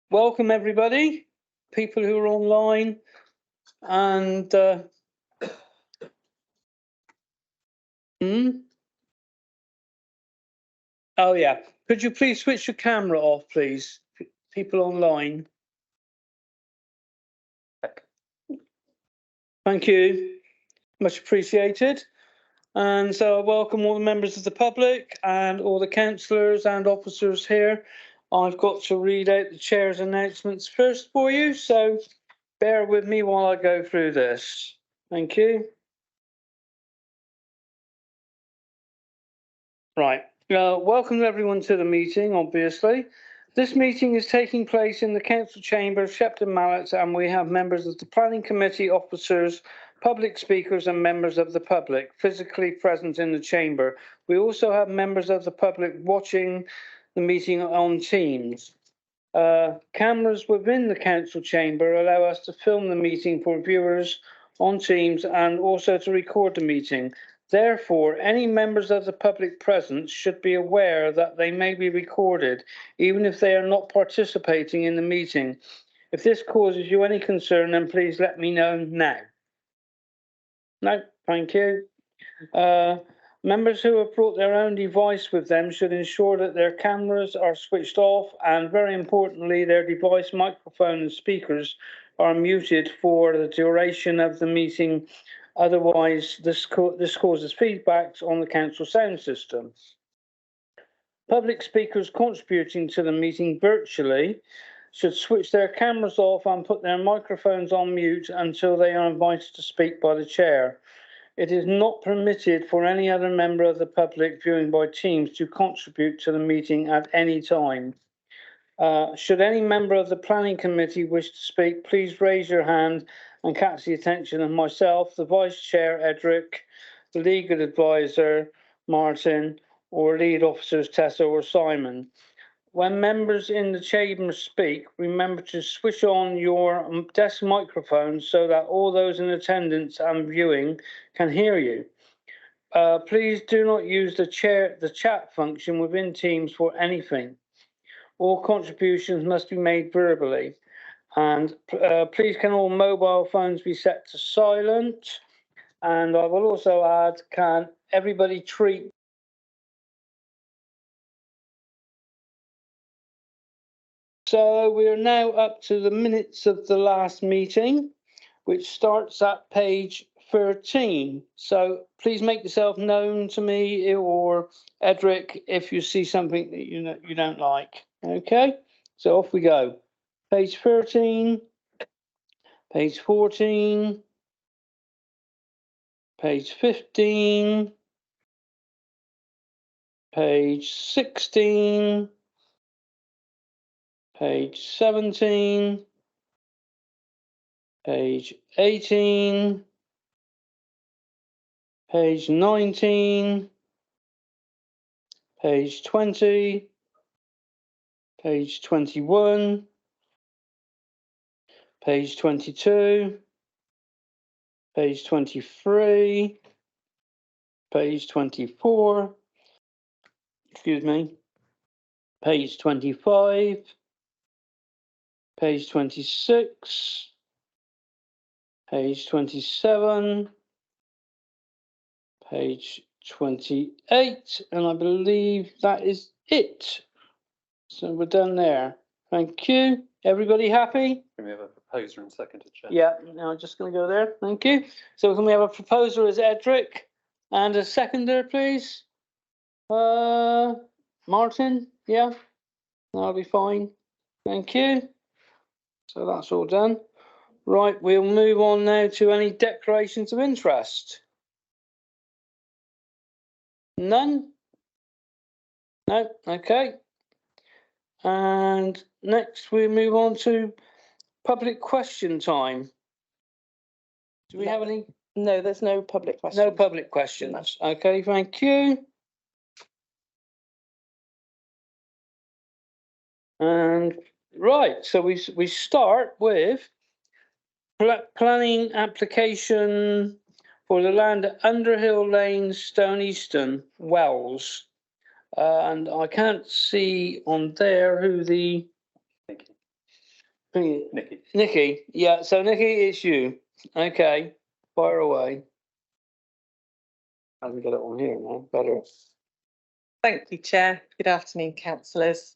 welcome everybody, people who are online, and oh yeah, could you please switch your camera off, please, people online? Thank you, much appreciated. And so I welcome all the members of the public and all the councillors and officers here. I've got to read out the chair's announcements first for you, so bear with me while I go through this. Thank you. Right. Welcome everyone to the meeting, obviously. This meeting is taking place in the Council Chamber of Shepton Mallet, and we have members of the Planning Committee, officers, public speakers and members of the public physically present in the chamber. We also have members of the public watching the meeting on Teams. Cameras within the council chamber allow us to film the meeting for viewers on Teams and also to record the meeting. Therefore, any members of the public present should be aware that they may be recorded, even if they are not participating in the meeting. If this causes you any concern, then please let me know now. No, thank you. Members who have brought their own device with them should ensure that their cameras are switched off and, very importantly, their device microphone and speakers are muted for the duration of the meeting. Otherwise, this causes feedbacks on the council sound system. Public speakers contributing to the meeting virtually should switch their cameras off and put their microphones on mute until they are invited to speak by the chair. It is not permitted for any other member of the public viewing by Teams to contribute to the meeting at any time. Should any member of the planning committee wish to speak, please raise your hand and catch the attention of myself, the vice chair, Edric, the legal advisor, Martin, or lead officers, Tessa or Simon. When members in the chamber speak, remember to switch on your desk microphone so that all those in attendance and viewing can hear you. Please do not use the chat function within Teams for anything. All contributions must be made verbally. And please can all mobile phones be set to silent? And I will also add, can everybody treat So we are now up to the minutes of the last meeting, which starts at page 13. So please make yourself known to me or Edric if you see something that you don't like. Okay, so off we go. Page 13, page 14, page 15, page 16, page 17, page 18, page 19, page 20, page 21, page 22, page 23, page 24, excuse me, page 25, page 26, page 27, page 28, and I believe that is it. So we're done there. Thank you. Everybody happy? Can we have a proposer and seconded, Chair? Yeah, now I'm just going to go there. Thank you. So can we have a proposer as Edric and a seconder, please? Martin? Yeah, that'll be fine. Thank you. So that's all done. Right, we'll move on now to any declarations of interest. None? No, okay. And next we move on to public question time. Do we have any? No, there's no public questions. No public questions. No. Okay, thank you. And right, so we start with planning application for the land at Underhill Lane, Stone Easton, Wells. And I can't see on there who the Nikki. Nikki, yeah, so Nikki, it's you. Okay, fire away. I can get it on here now, better. Thank you, Chair. Good afternoon, councillors.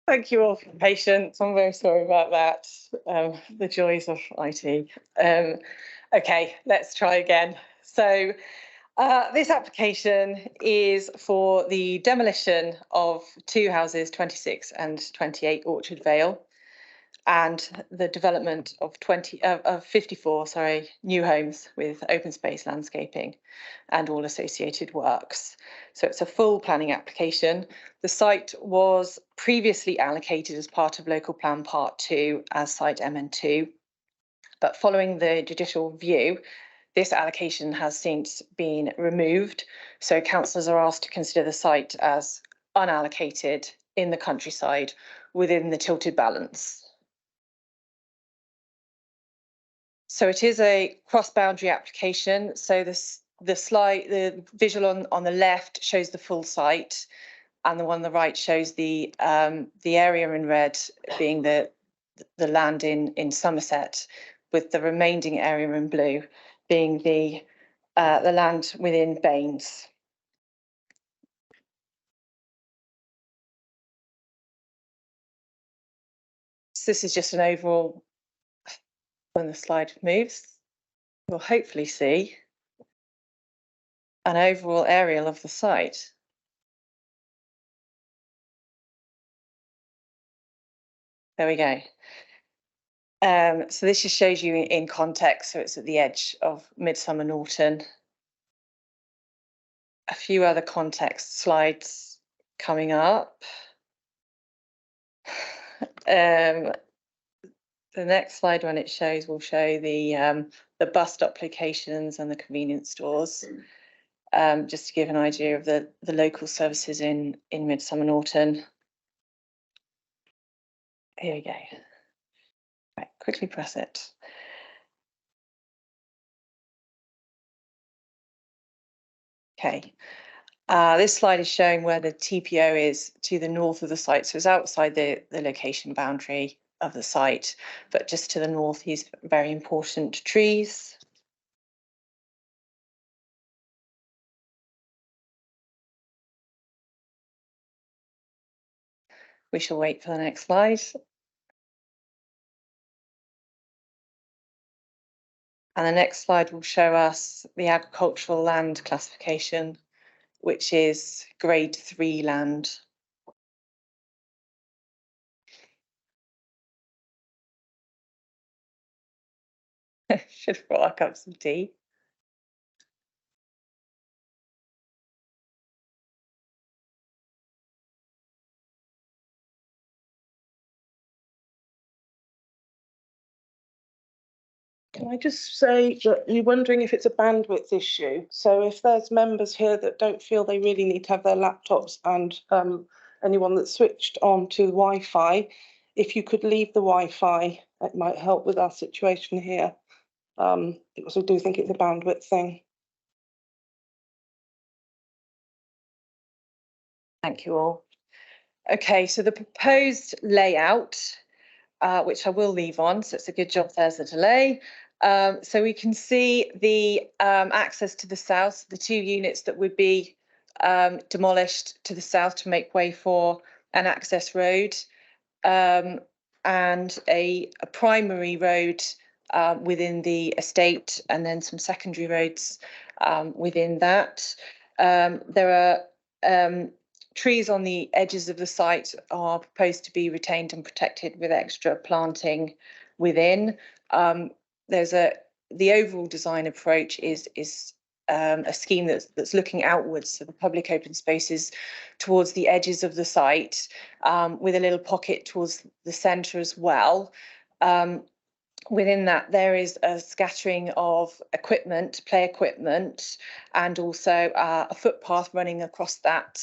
Thank you all for your patience. I'm very sorry about that. The joys of IT. Okay, let's try again. So this application is for the demolition of two houses, 26 and 28 Orchard Vale, and the development of 54 new homes with open space landscaping and all associated works. So it's a full planning application. The site was previously allocated as part of Local Plan Part 2 as site MN2, but following the judicial review, this allocation has since been removed. So councillors are asked to consider the site as unallocated in the countryside within the tilted balance. So it is a cross-boundary application. So the visual on the left shows the full site, and the one on the right shows the area in red being the land in Somerset, with the remaining area in blue being the land within Baines. So this is just an overall. When the slide moves, we'll hopefully see an overall aerial of the site. There we go. So this just shows you in context. So it's at the edge of Midsummer Norton. A few other context slides coming up. The next slide, when it shows, will show the bus stop locations and the convenience stores. Just to give an idea of the local services in Midsummer Norton. Here we go. Right, quickly press it. Okay. This slide is showing where the TPO is to the north of the site. So it's outside the location boundary of the site, but just to the north, these very important trees. We shall wait for the next slide. And the next slide will show us the agricultural land classification, which is grade 3 land. Should have brought a cup of tea. Can I just say that you're wondering if it's a bandwidth issue? So if there's members here that don't feel they really need to have their laptops and anyone that's switched on to Wi-Fi, if you could leave the Wi-Fi, it might help with our situation here. Because I do think it's a bandwidth thing. Thank you all. Okay, so the proposed layout, which I will leave on, so it's a good job there's a delay. So we can see the access to the south, the two units that would be demolished to the south to make way for an access road, and a primary road within the estate, and then some secondary roads within that. There are trees on the edges of the site are proposed to be retained and protected with extra planting within. The overall design approach is a scheme that's looking outwards, so the public open spaces towards the edges of the site, with a little pocket towards the centre as well. Within that, there is a scattering of equipment, play equipment, and also a footpath running across that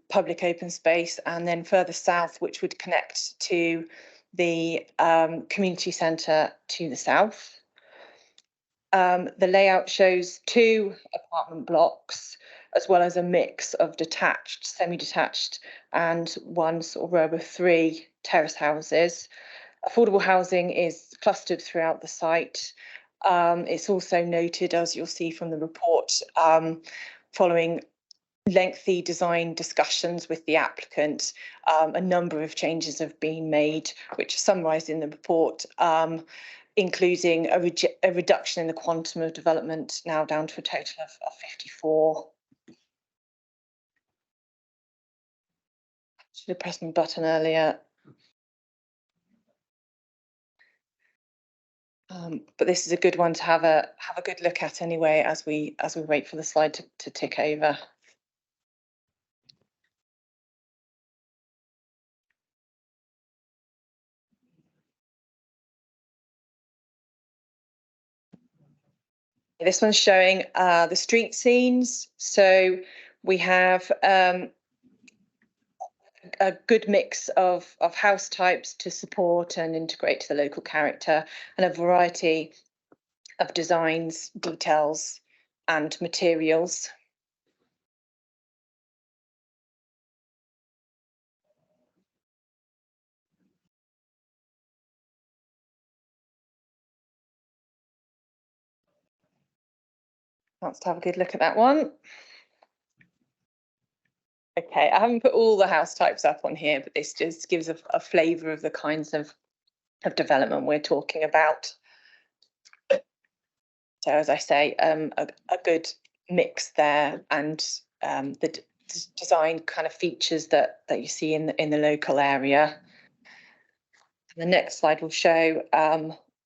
public open space, and then further south, which would connect to the community centre to the south. The layout shows two apartment blocks as well as a mix of detached, semi-detached and one sort of row of 3 terrace houses. Affordable housing is clustered throughout the site. It's also noted, as you'll see from the report, following lengthy design discussions with the applicant, a number of changes have been made, which are summarised in the report, including a reduction in the quantum of development, now down to a total of 54. Should have pressed my button earlier. But this is a good one to have a good look at anyway, as we wait for the slide to tick over. This one's showing the street scenes. So we have a good mix of house types to support and integrate to the local character, and a variety of designs, details and materials. Let's have a good look at that one. Okay, I haven't put all the house types up on here, but this just gives a flavour of the kinds of development we're talking about. So as I say, a good mix there, and the design kind of features that you see in the local area. The next slide will show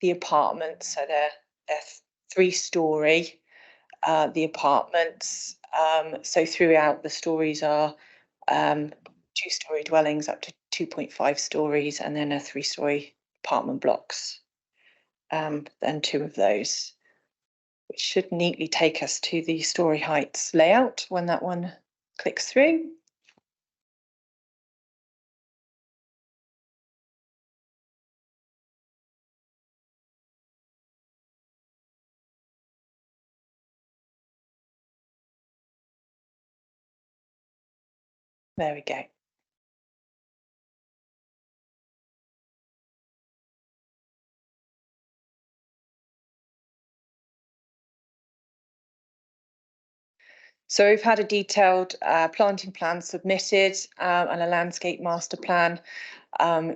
the apartments. So they're 3-storey, the apartments. So throughout the stories are 2-storey dwellings up to 2.5 stories, and then a 3-storey apartment blocks. And 2 of those, which should neatly take us to the Storey Heights layout when that one clicks through. There we go. So we've had a detailed planting plan submitted and a landscape master plan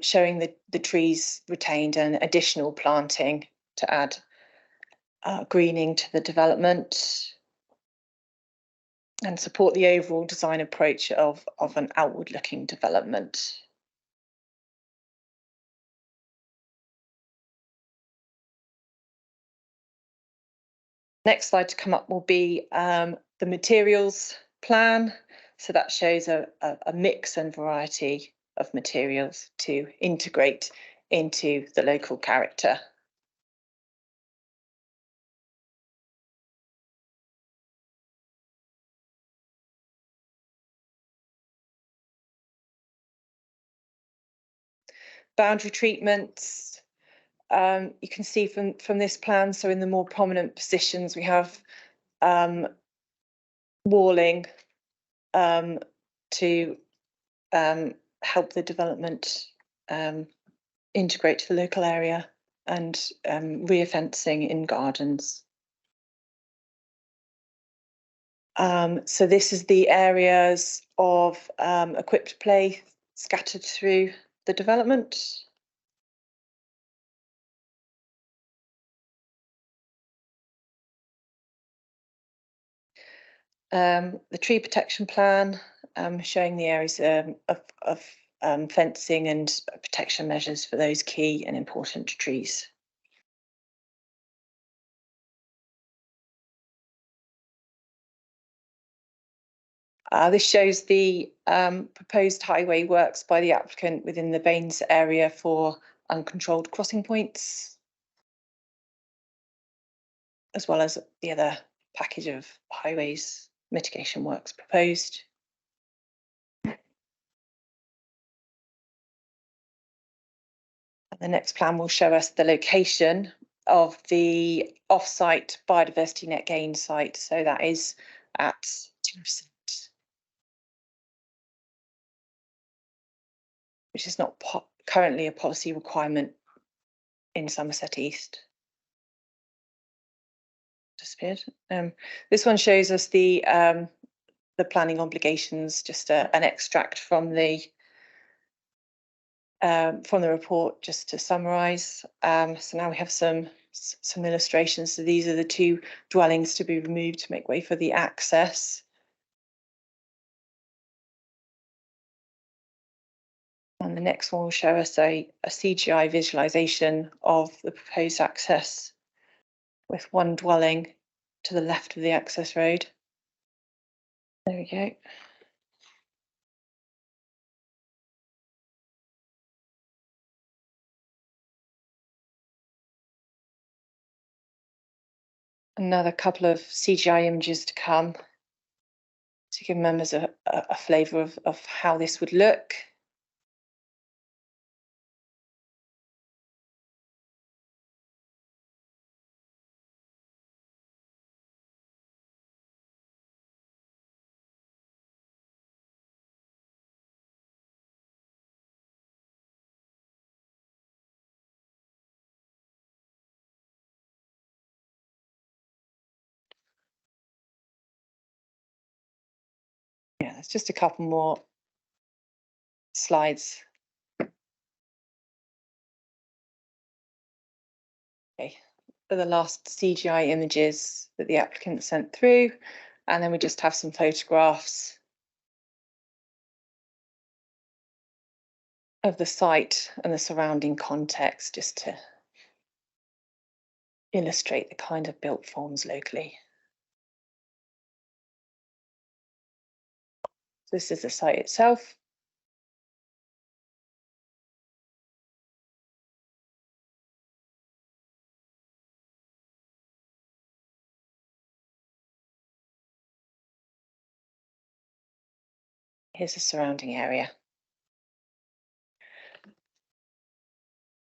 showing the trees retained and additional planting to add greening to the development and support the overall design approach of an outward looking development. Next slide to come up will be the materials plan. So that shows a mix and variety of materials to integrate into the local character. Boundary treatments, you can see from this plan, so in the more prominent positions we have walling to help the development integrate to the local area, and rear fencing in gardens. So this is the areas of equipped play scattered through the development. The tree protection plan showing the areas of fencing and protection measures for those key and important trees. This shows the proposed highway works by the applicant within the Baines area for uncontrolled crossing points, as well as the other package of highways mitigation works proposed. The next plan will show us the location of the off-site biodiversity net gain site. So that is at 15%, which is not currently a policy requirement in Somerset East. Disappeared. This one shows us the planning obligations, just an extract from the report, just to summarise. So now we have some illustrations. So these are the two dwellings to be removed to make way for the access. And the next one will show us a CGI visualisation of the proposed access, with one dwelling to the left of the access road. There we go. Another couple of CGI images to come to give members a flavour of how this would look. Yeah, there's just a couple more slides. Okay, for the last CGI images that the applicant sent through, and then we just have some photographs of the site and the surrounding context, just to illustrate the kind of built forms locally. This is the site itself. Here's the surrounding area.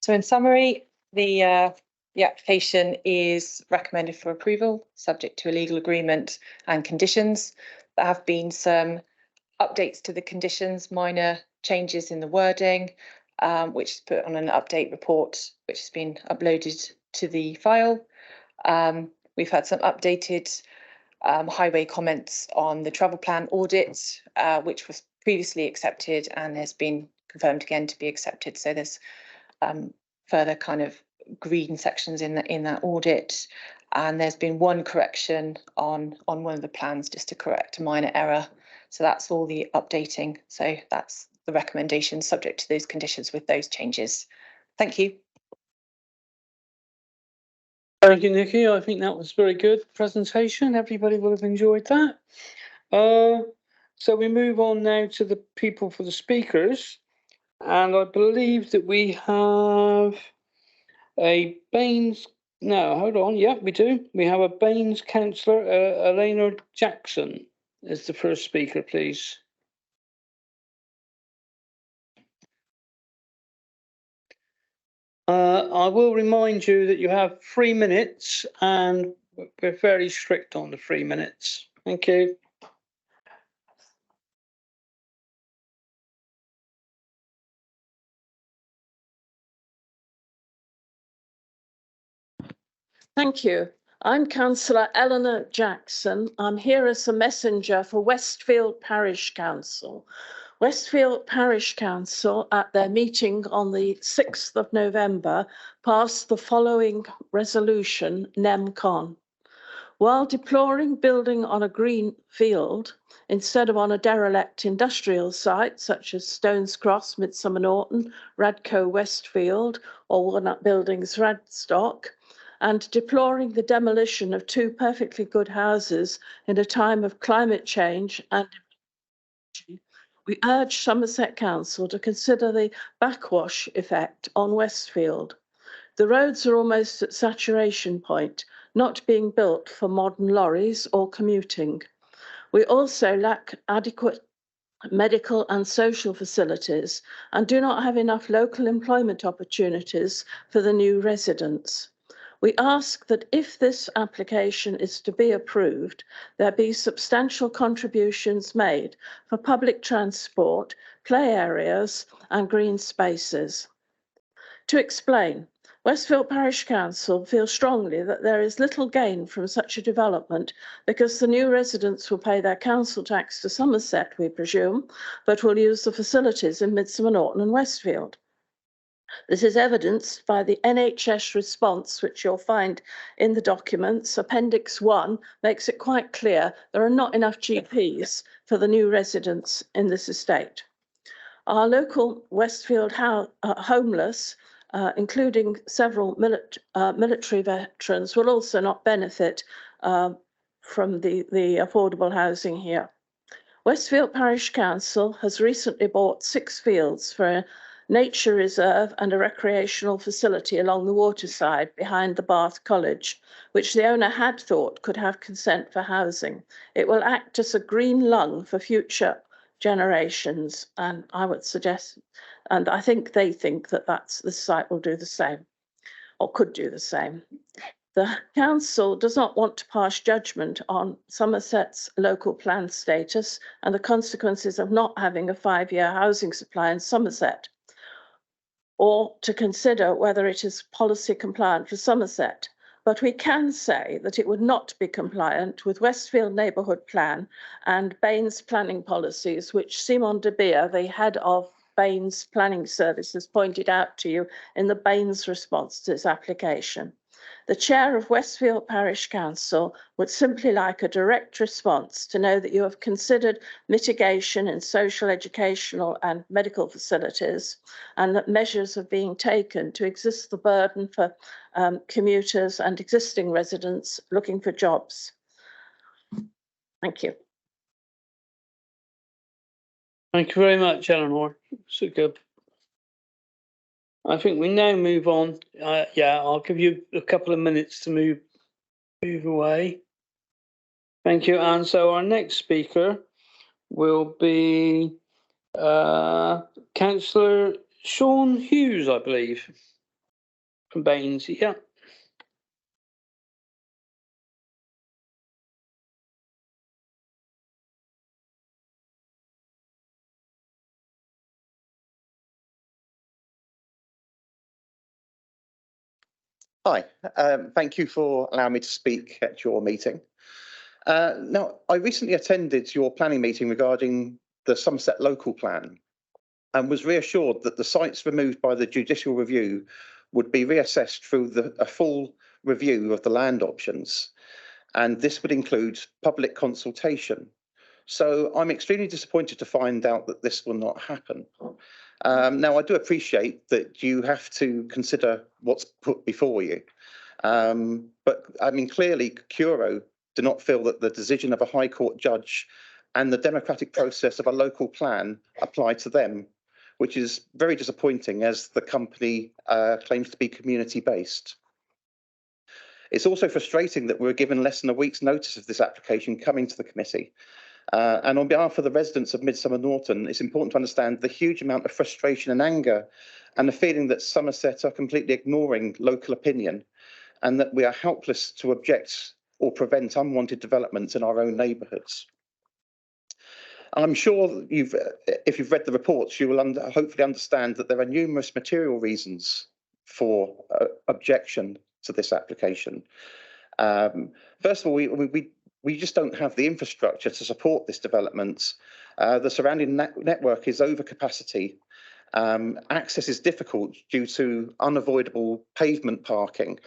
So in summary, the application is recommended for approval, subject to a legal agreement and conditions. There have been some updates to the conditions, minor changes in the wording, which is put on an update report, which has been uploaded to the file. We've had some updated highway comments on the travel plan audit, which was previously accepted and has been confirmed again to be accepted. So there's further kind of green sections in that audit, and there's been one correction on one of the plans, just to correct a minor error. So that's all the updating. So that's the recommendation, subject to those conditions with those changes. Thank you. Thank you, Nikki. I think that was a very good presentation. Everybody will have enjoyed that. So we move on now to the people for the speakers. And I believe that we have a Baines. No, hold on. Yeah, we do. We have a Baines councillor, Elena Jackson, is the first speaker, please. I will remind you that you have 3 minutes, and we're fairly strict on the 3 minutes. Thank you. Thank you. I'm Councillor Eleanor Jackson. I'm here as a messenger for Westfield Parish Council. Westfield Parish Council, at their meeting on the 6th of November, passed the following resolution, NEMCON. While deploring building on a green field instead of on a derelict industrial site such as Stones Cross, Midsummer Norton, Radco Westfield, or Walnut Buildings Radstock, and deploring the demolition of 2 perfectly good houses in a time of climate change, and we urge Somerset Council to consider the backwash effect on Westfield. The roads are almost at saturation point, not being built for modern lorries or commuting. We also lack adequate medical and social facilities and do not have enough local employment opportunities for the new residents. We ask that if this application is to be approved, there be substantial contributions made for public transport, play areas and green spaces. To explain, Westfield Parish Council feels strongly that there is little gain from such a development because the new residents will pay their council tax to Somerset, we presume, but will use the facilities in Midsomer Norton and Westfield. This is evidenced by the NHS response, which you'll find in the documents. Appendix 1 makes it quite clear there are not enough GPs for the new residents in this estate. Our local Westfield homeless, including several military veterans, will also not benefit from the affordable housing here. Westfield Parish Council has recently bought 6 fields for a nature reserve and a recreational facility along the waterside behind the Bath College, which the owner had thought could have consent for housing. It will act as a green lung for future generations, and I would suggest, and I think they think that the site will do the same, or could do the same. The council does not want to pass judgment on Somerset's local plan status and the consequences of not having a 5-year housing supply in Somerset, or to consider whether it is policy compliant for Somerset. But we can say that it would not be compliant with Westfield Neighbourhood Plan and Baines planning policies, which Simon de Beer, the head of Baines Planning Service, has pointed out to you in the Baines response to this application. The chair of Westfield Parish Council would simply like a direct response to know that you have considered mitigation in social, educational and medical facilities, and that measures are being taken to resist the burden for commuters and existing residents looking for jobs. Thank you. Thank you very much, Eleanor. Superb. I think we now move on. Yeah, I'll give you a couple of minutes to move away. Thank you. And so our next speaker will be Councillor Sean Hughes, I believe, from Baines. Yeah. Hi, thank you for allowing me to speak at your meeting. Now, I recently attended your planning meeting regarding the Somerset local plan and was reassured that the sites removed by the judicial review would be reassessed through a full review of the land options, and this would include public consultation. So I'm extremely disappointed to find out that this will not happen. Now, I do appreciate that you have to consider what's put before you. But I mean, clearly, Curo do not feel that the decision of a High Court judge and the democratic process of a local plan apply to them, which is very disappointing as the company claims to be community-based. It's also frustrating that we're given less than a week's notice of this application coming to the committee. And on behalf of the residents of Midsomer Norton, it's important to understand the huge amount of frustration and anger and the feeling that Somerset are completely ignoring local opinion and that we are helpless to object or prevent unwanted developments in our own neighbourhoods. I'm sure if you've read the reports, you will hopefully understand that there are numerous material reasons for objection to this application. First of all, we just don't have the infrastructure to support this development. The surrounding network is over capacity. Access is difficult due to unavoidable pavement parking,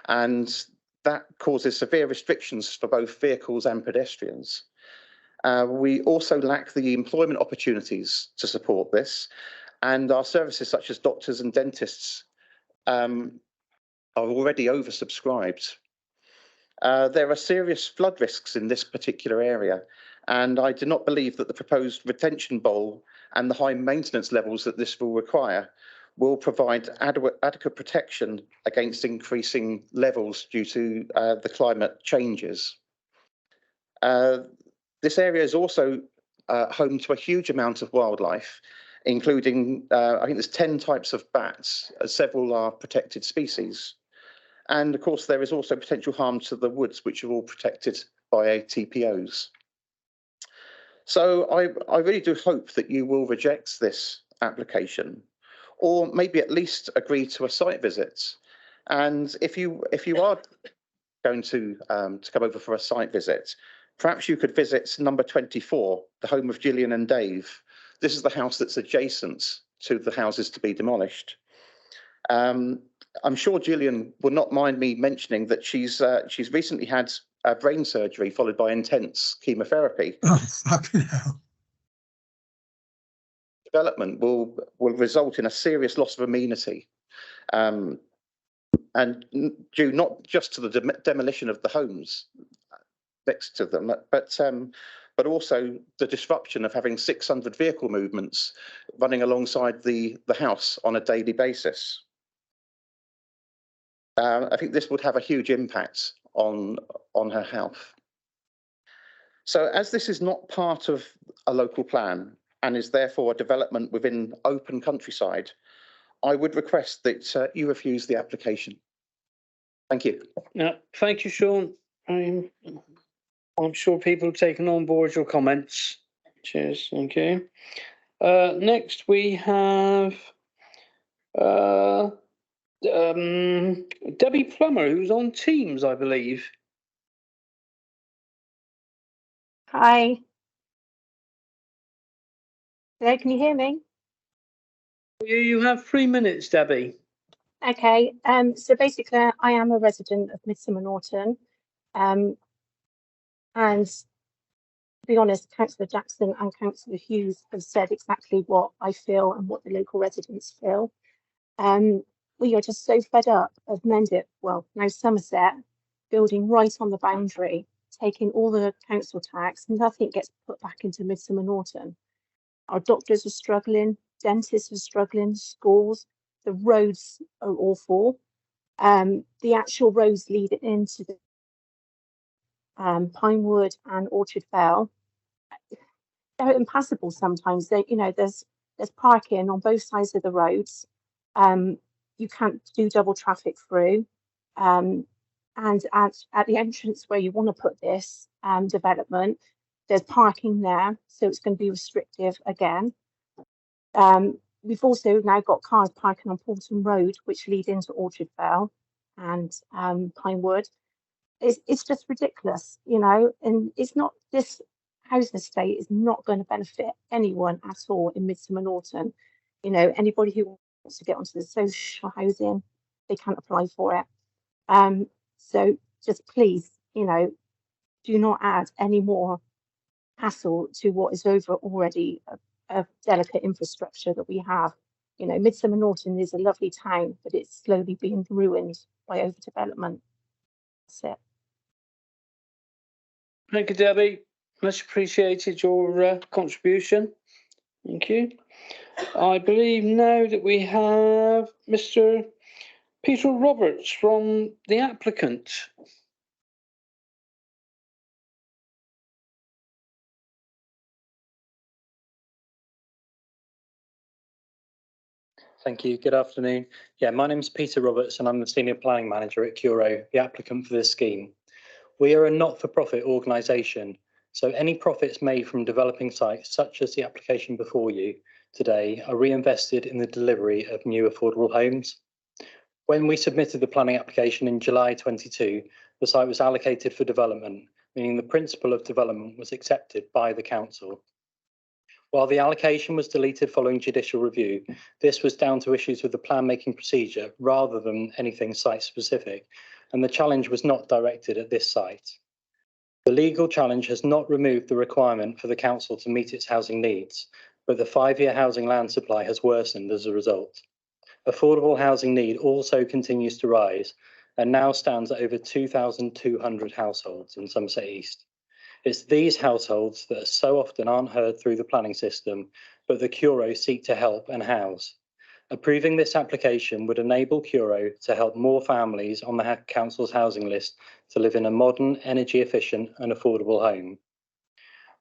and that causes severe restrictions for both vehicles and pedestrians. We also lack the employment opportunities to support this, and our services such as doctors and dentists are already oversubscribed. There are serious flood risks in this particular area, and I do not believe that the proposed retention bowl and the high maintenance levels that this will require will provide adequate protection against increasing levels due to the climate changes. This area is also home to a huge amount of wildlife, including, I think there's 10 types of bats, several are protected species. And of course, there is also potential harm to the woods, which are all protected by TPOs. So I really do hope that you will reject this application, or maybe at least agree to a site visit. And if you are going to come over for a site visit, perhaps you could visit number 24, the home of Gillian and Dave. This is the house that's adjacent to the houses to be demolished. I'm sure Gillian will not mind me mentioning that she's recently had brain surgery followed by intense chemotherapy. Oh, fucking hell. Development will result in a serious loss of amenity, and due not just to the demolition of the homes next to them, but also the disruption of having 600 vehicle movements running alongside the house on a daily basis. I think this would have a huge impact on her health. So as this is not part of a local plan and is therefore a development within open countryside, I would request that you refuse the application. Thank you. No, thank you, Sean. I'm sure people have taken on board your comments. Cheers, thank you. Next we have Debbie Plummer, who's on Teams, I believe. Hi. Hello, can you hear me? You have 3 minutes, Debbie. Okay, so basically I am a resident of Midsummer Norton. And to be honest, Councillor Jackson and Councillor Hughes have said exactly what I feel and what the local residents feel. We are just so fed up of Mendip, well, now Somerset, building right on the boundary, taking all the council tax, and nothing gets put back into Midsummer Norton. Our doctors are struggling, dentists are struggling, schools, the roads are awful. The actual roads leading into the Pinewood and Orchard Fell, they're impassable sometimes. There's parking on both sides of the roads. You can't do double traffic through. And at the entrance where you want to put this development, there's parking there, so it's going to be restrictive again. We've also now got cars parking on Paulton Road, which lead into Orchard Fell and Pinewood. It's just ridiculous, and it's not, this housing estate is not going to benefit anyone at all in Midsummer Norton. Anybody who wants to get onto the social housing, they can't apply for it. So just please, do not add any more hassle to what is over already a delicate infrastructure that we have. Midsummer Norton is a lovely town, but it's slowly being ruined by overdevelopment. That's it. Thank you, Debbie. Much appreciated your contribution. Thank you. I believe now that we have Mr. Peter Roberts from the applicant. Thank you. Good afternoon. Yeah, my name is Peter Roberts and I'm the Senior Planning Manager at Curo, the applicant for this scheme. We are a not-for-profit organisation, so any profits made from developing sites, such as the application before you today, are reinvested in the delivery of new affordable homes. When we submitted the planning application in July 22, the site was allocated for development, meaning the principle of development was accepted by the council. While the allocation was deleted following judicial review, this was down to issues with the plan making procedure rather than anything site specific, and the challenge was not directed at this site. The legal challenge has not removed the requirement for the council to meet its housing needs, but the 5-year housing land supply has worsened as a result. Affordable housing need also continues to rise and now stands at over 2,200 households in Somerset East. It's these households that so often aren't heard through the planning system, but the Curo seek to help and house. Approving this application would enable Curo to help more families on the council's housing list to live in a modern, energy efficient and affordable home.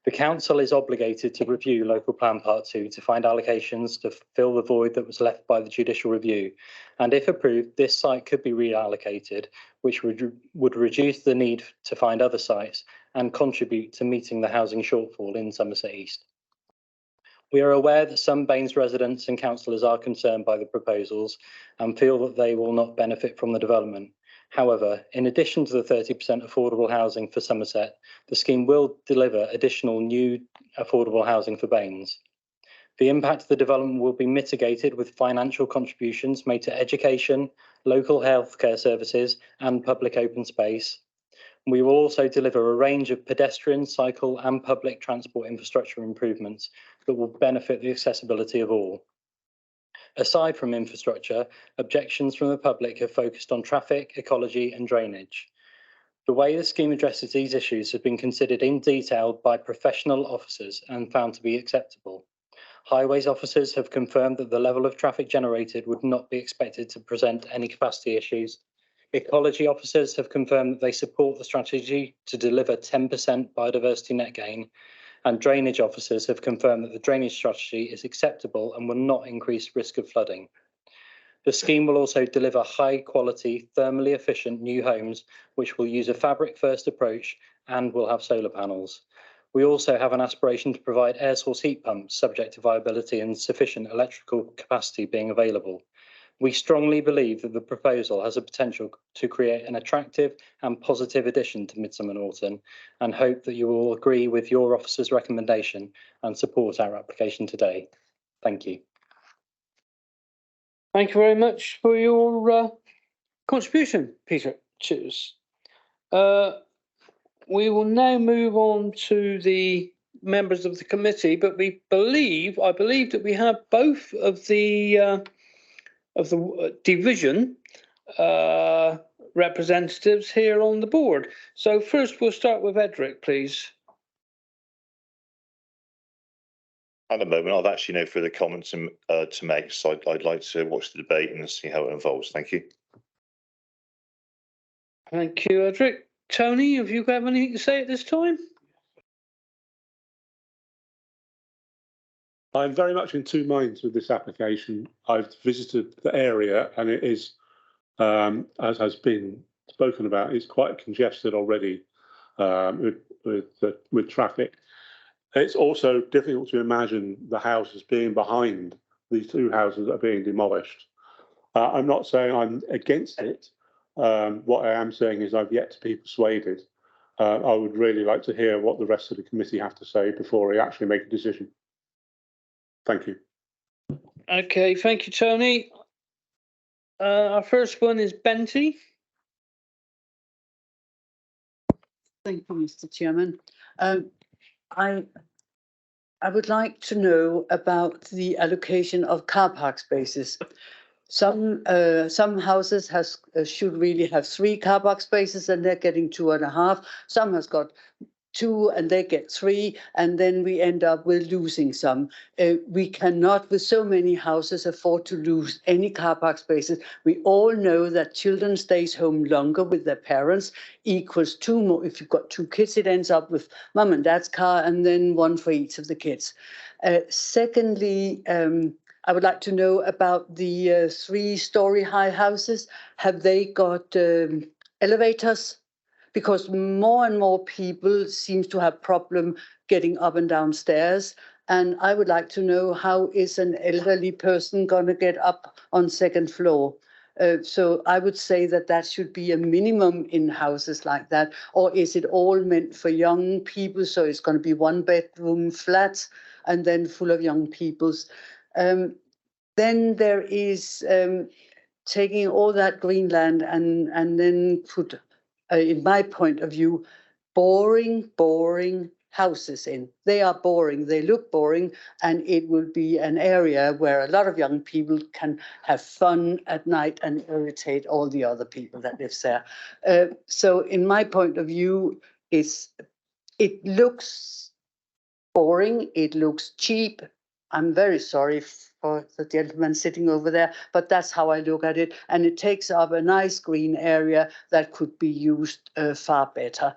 The council is obligated to review local plan part 2 to find allocations to fill the void that was left by the judicial review. And if approved, this site could be reallocated, which would reduce the need to find other sites and contribute to meeting the housing shortfall in Somerset East. We are aware that some Baines residents and councillors are concerned by the proposals and feel that they will not benefit from the development. However, in addition to the 30% affordable housing for Somerset, the scheme will deliver additional new affordable housing for Baines. The impact of the development will be mitigated with financial contributions made to education, local healthcare services and public open space. We will also deliver a range of pedestrian, cycle and public transport infrastructure improvements that will benefit the accessibility of all. Aside from infrastructure, objections from the public have focused on traffic, ecology and drainage. The way the scheme addresses these issues has been considered in detail by professional officers and found to be acceptable. Highways officers have confirmed that the level of traffic generated would not be expected to present any capacity issues. Ecology officers have confirmed that they support the strategy to deliver 10% biodiversity net gain, and drainage officers have confirmed that the drainage strategy is acceptable and will not increase risk of flooding. The scheme will also deliver high quality, thermally efficient new homes, which will use a fabric first approach and will have solar panels. We also have an aspiration to provide air source heat pumps subject to viability and sufficient electrical capacity being available. We strongly believe that the proposal has a potential to create an attractive and positive addition to Midsomer Norton and hope that you will agree with your officer's recommendation and support our application today. Thank you. Thank you very much for your contribution, Peter. Cheers. We will now move on to the members of the committee, but I believe that we have both of the division representatives here on the board. So first we'll start with Edric, please. At the moment, I've actually no further comments to make, so I'd like to watch the debate and see how it unfolds. Thank you. Thank you, Edric. Tony, have you got anything to say at this time? I'm very much in two minds with this application. I've visited the area and it is, as has been spoken about, it's quite congested already with traffic. It's also difficult to imagine the houses being behind these two houses that are being demolished. I'm not saying I'm against it. What I am saying is I've yet to be persuaded. I would really like to hear what the rest of the committee have to say before we actually make a decision. Thank you. Okay, thank you, Tony. Our first one is Benty. Thank you, Mr. Chairman. I would like to know about the allocation of car park spaces. Some houses should really have 3 car park spaces and they're getting 2.5. Some has got 2 and they get 3, and then we end up with losing some. We cannot, with so many houses, afford to lose any car park spaces. We all know that children stays home longer with their parents equals 2 more. If you've got 2 kids, it ends up with mum and dad's car and then 1 for each of the kids. Secondly, I would like to know about the 3-story high houses. Have they got elevators? Because more and more people seem to have problem getting up and down stairs. And I would like to know, how is an elderly person going to get up on 2nd floor? So I would say that should be a minimum in houses like that. Or is it all meant for young people? So it's going to be 1-bedroom flats and then full of young peoples. Then there is taking all that green land and then put, in my point of view, boring houses in. They are boring, they look boring, and it will be an area where a lot of young people can have fun at night and irritate all the other people that live there. So in my point of view, it looks boring, it looks cheap. I'm very sorry for the gentleman sitting over there, but that's how I look at it. And it takes up a nice green area that could be used far better.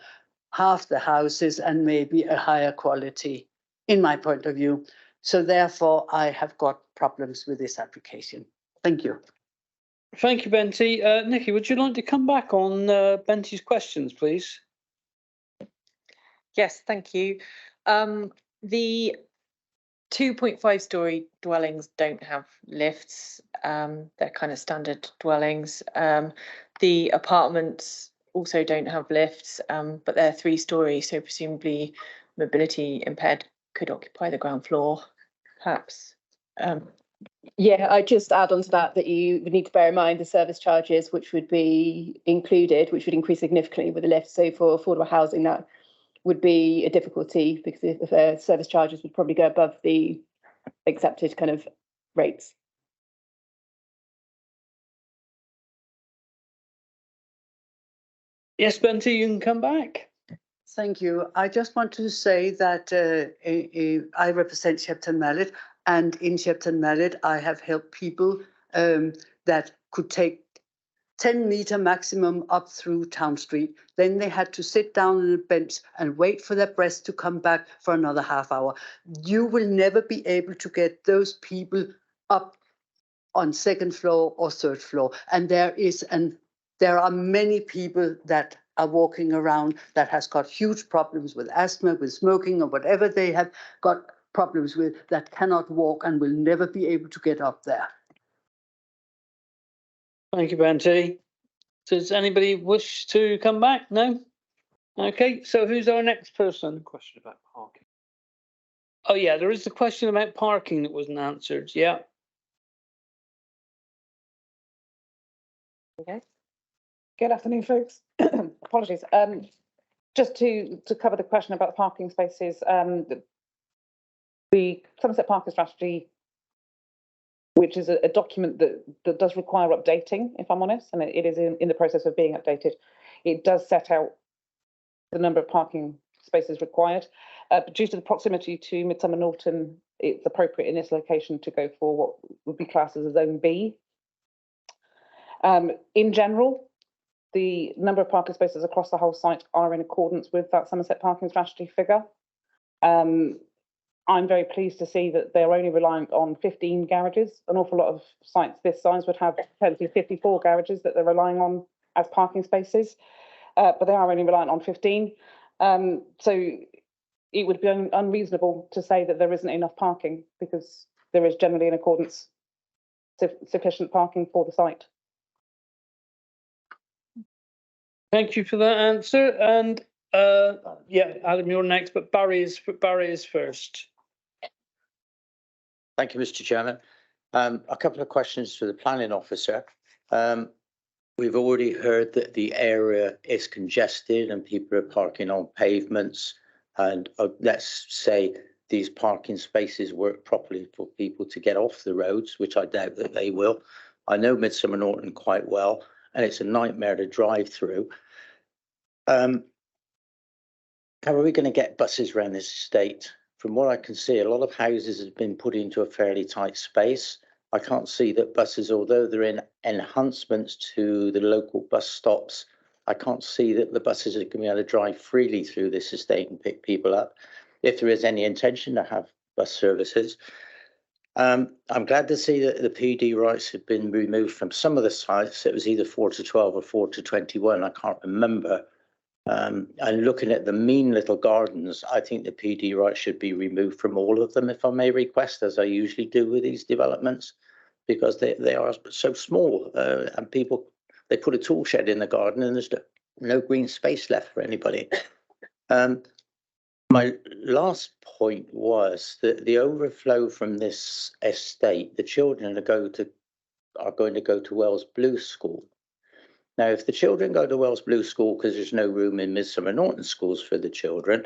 half the houses and maybe a higher quality, in my point of view. So therefore, I have got problems with this application. Thank you. Thank you, Benty. Nikki, would you like to come back on Benty's questions, please? Yes, thank you. The 2.5 storey dwellings don't have lifts. They're kind of standard dwellings. The apartments also don't have lifts, but they're 3 storey, so presumably mobility impaired could occupy the ground floor, perhaps. Yeah, I just add on to that you would need to bear in mind the service charges which would be included, which would increase significantly with the lift. So for affordable housing, that would be a difficulty because if service charges would probably go above the accepted kind of rates. Yes, Benty, you can come back. Thank you. I just want to say that I represent Shepton Mallet, and in Shepton Mallet, I have helped people that could take 10-meter maximum up through Town Street. Then they had to sit down on a bench and wait for their breath to come back for another half hour. You will never be able to get those people up on 2nd floor or 3rd floor. And there are many people that are walking around that has got huge problems with asthma, with smoking, or whatever they have got problems with, that cannot walk and will never be able to get up there. Thank you, Benty. Does anybody wish to come back? No? Okay, so who's our next person? Question about parking. Oh, yeah, there is a question about parking that wasn't answered. Yeah. Okay. Good afternoon, folks. Apologies. Just to cover the question about the parking spaces, the Somerset Parking Strategy, which is a document that does require updating, if I'm honest, and it is in the process of being updated. It does set out the number of parking spaces required. But due to the proximity to Midsummer Norton, it's appropriate in this location to go for what would be classed as a Zone B. In general, the number of parking spaces across the whole site are in accordance with that Somerset Parking Strategy figure. I'm very pleased to see that they're only reliant on 15 garages. An awful lot of sites this size would have potentially 54 garages that they're relying on as parking spaces, but they are only reliant on 15. So it would be unreasonable to say that there isn't enough parking, because there is generally in accordance sufficient parking for the site. Thank you for that answer. And yeah, Adam, you're next, but Barry is first. Thank you, Mr. Chairman. A couple of questions to the planning officer. We've already heard that the area is congested and people are parking on pavements. And let's say these parking spaces work properly for people to get off the roads, which I doubt that they will. I know Midsummer Norton quite well, and it's a nightmare to drive through. How are we going to get buses around this estate? From what I can see, a lot of houses have been put into a fairly tight space. I can't see that buses, although they're in enhancements to the local bus stops, I can't see that the buses are going to be able to drive freely through this estate and pick people up, if there is any intention to have bus services. I'm glad to see that the PD rights have been removed from some of the sites. It was either 4 to 12 or 4 to 21. I can't remember. And looking at the mean little gardens, I think the PD rights should be removed from all of them, if I may request, as I usually do with these developments, because they are so small and people, they put a tool shed in the garden and there's no green space left for anybody. My last point was that the overflow from this estate, the children are going to go to Wells Blue School. Now, if the children go to Wells Blue School because there's no room in Midsummer Norton schools for the children,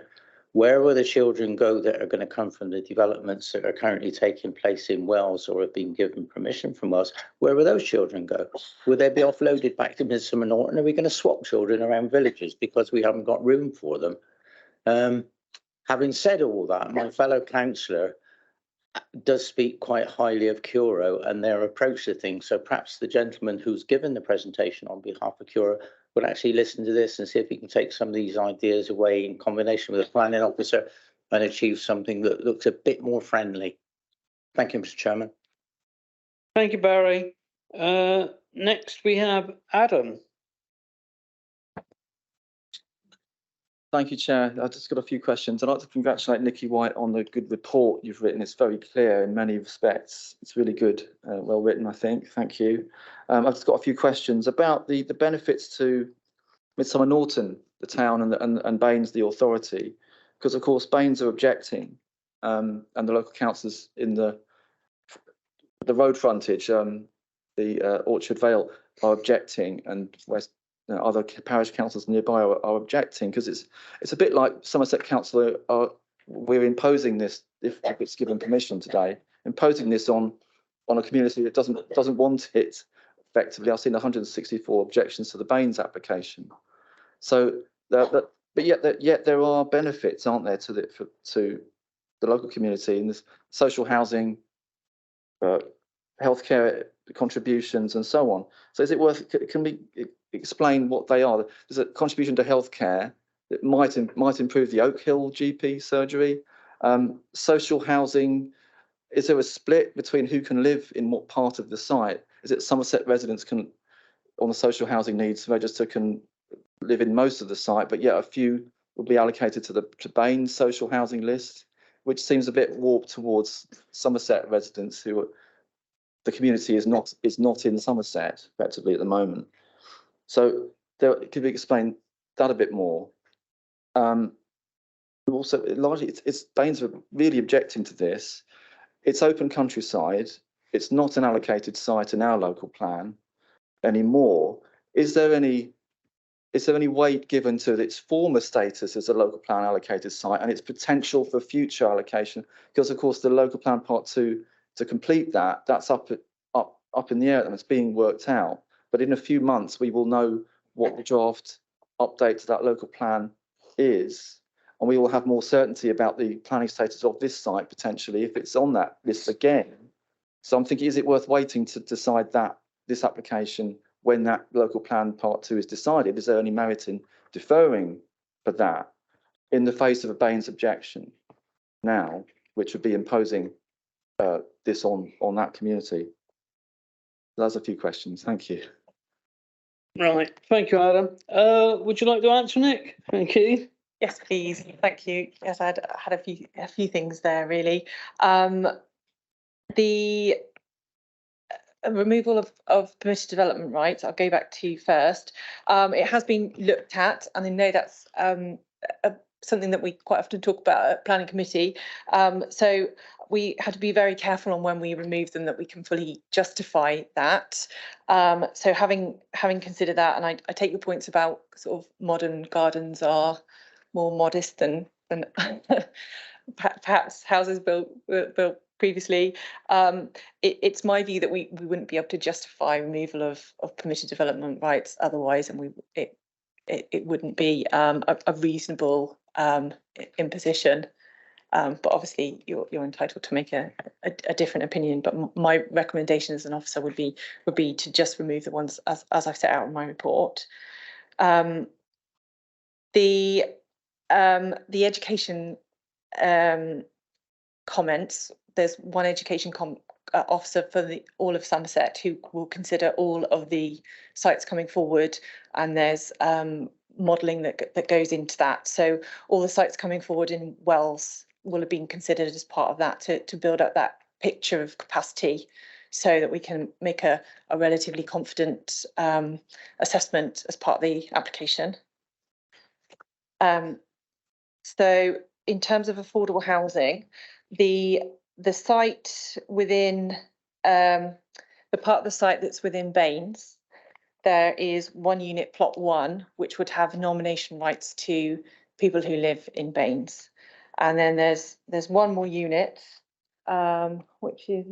where will the children go that are going to come from the developments that are currently taking place in Wells or have been given permission from Wells? Where will those children go? Will they be offloaded back to Midsummer Norton? Are we going to swap children around villages because we haven't got room for them? Having said all that, my fellow councillor does speak quite highly of Curo and their approach to things. So perhaps the gentleman who's given the presentation on behalf of Curo will actually listen to this and see if we can take some of these ideas away in combination with the planning officer and achieve something that looks a bit more friendly. Thank you, Mr. Chairman. Thank you, Barry. Next, we have Adam. Thank you, Chair. I've just got a few questions. I'd like to congratulate Nikki White on the good report you've written. It's very clear in many respects. It's really good, well written, I think. Thank you. I've just got a few questions about the benefits to Midsummer Norton, the town, and Baines, the authority, because of course Baines are objecting, and the local councillors in the road frontage, the Orchard Vale, are objecting, and other parish councils nearby are objecting, because it's a bit like Somerset Council we're imposing this, if it's given permission today, imposing this on a community that doesn't want it. Effectively, I've seen 164 objections to the Baines application. So, but yet there are benefits, aren't there, to the local community in this social housing, healthcare contributions, and so on. So, is it worth? Can we explain what they are? There's a contribution to healthcare that might improve the Oak Hill GP surgery. Social housing. Is there a split between who can live in what part of the site? Is it Somerset residents can, on the social housing needs register, can live in most of the site, but yet a few will be allocated to the Baines social housing list, which seems a bit warped towards Somerset residents who the community is not in Somerset effectively at the moment. So could we explain that a bit more? Also, largely, it's Baines are really objecting to this. It's open countryside. It's not an allocated site in our local plan anymore. Is there any weight given to its former status as a local plan allocated site and its potential for future allocation? Because of course the local plan part 2 to complete that's up in the air and it's being worked out. But in a few months we will know what the draft update to that local plan is, and we will have more certainty about the planning status of this site potentially if it's on that list again. So I'm thinking, is it worth waiting to decide this application when that local plan part 2 is decided? Is there any merit in deferring for that in the face of a Baines objection now, which would be imposing this on that community? There's a few questions. Thank you. Right. Thank you, Adam. Would you like to answer, Nick? Thank you. Yes, please. Thank you. Yes, I had a few things there really. The removal of permitted development rights, I'll go back to first. It has been looked at, and I know that's something that we quite often talk about at planning committee. So we had to be very careful on when we remove them that we can fully justify that. So having considered that, and I take your points about sort of modern gardens are more modest than perhaps houses built previously. It's my view that we wouldn't be able to justify removal of permitted development rights otherwise, and it wouldn't be a reasonable imposition. But obviously you're entitled to make a different opinion. But my recommendation as an officer would be to just remove the ones as I've set out in my report. The education comments. There's one education officer for all of Somerset who will consider all of the sites coming forward, and there's modelling that goes into that. So all the sites coming forward in Wells will have been considered as part of that to build up that picture of capacity, so that we can make a relatively confident assessment as part of the application. So in terms of affordable housing, the site within the part of the site that's within Baines, there is 1 unit plot 1, which would have nomination rights to people who live in Baines. And then there's one more unit, which is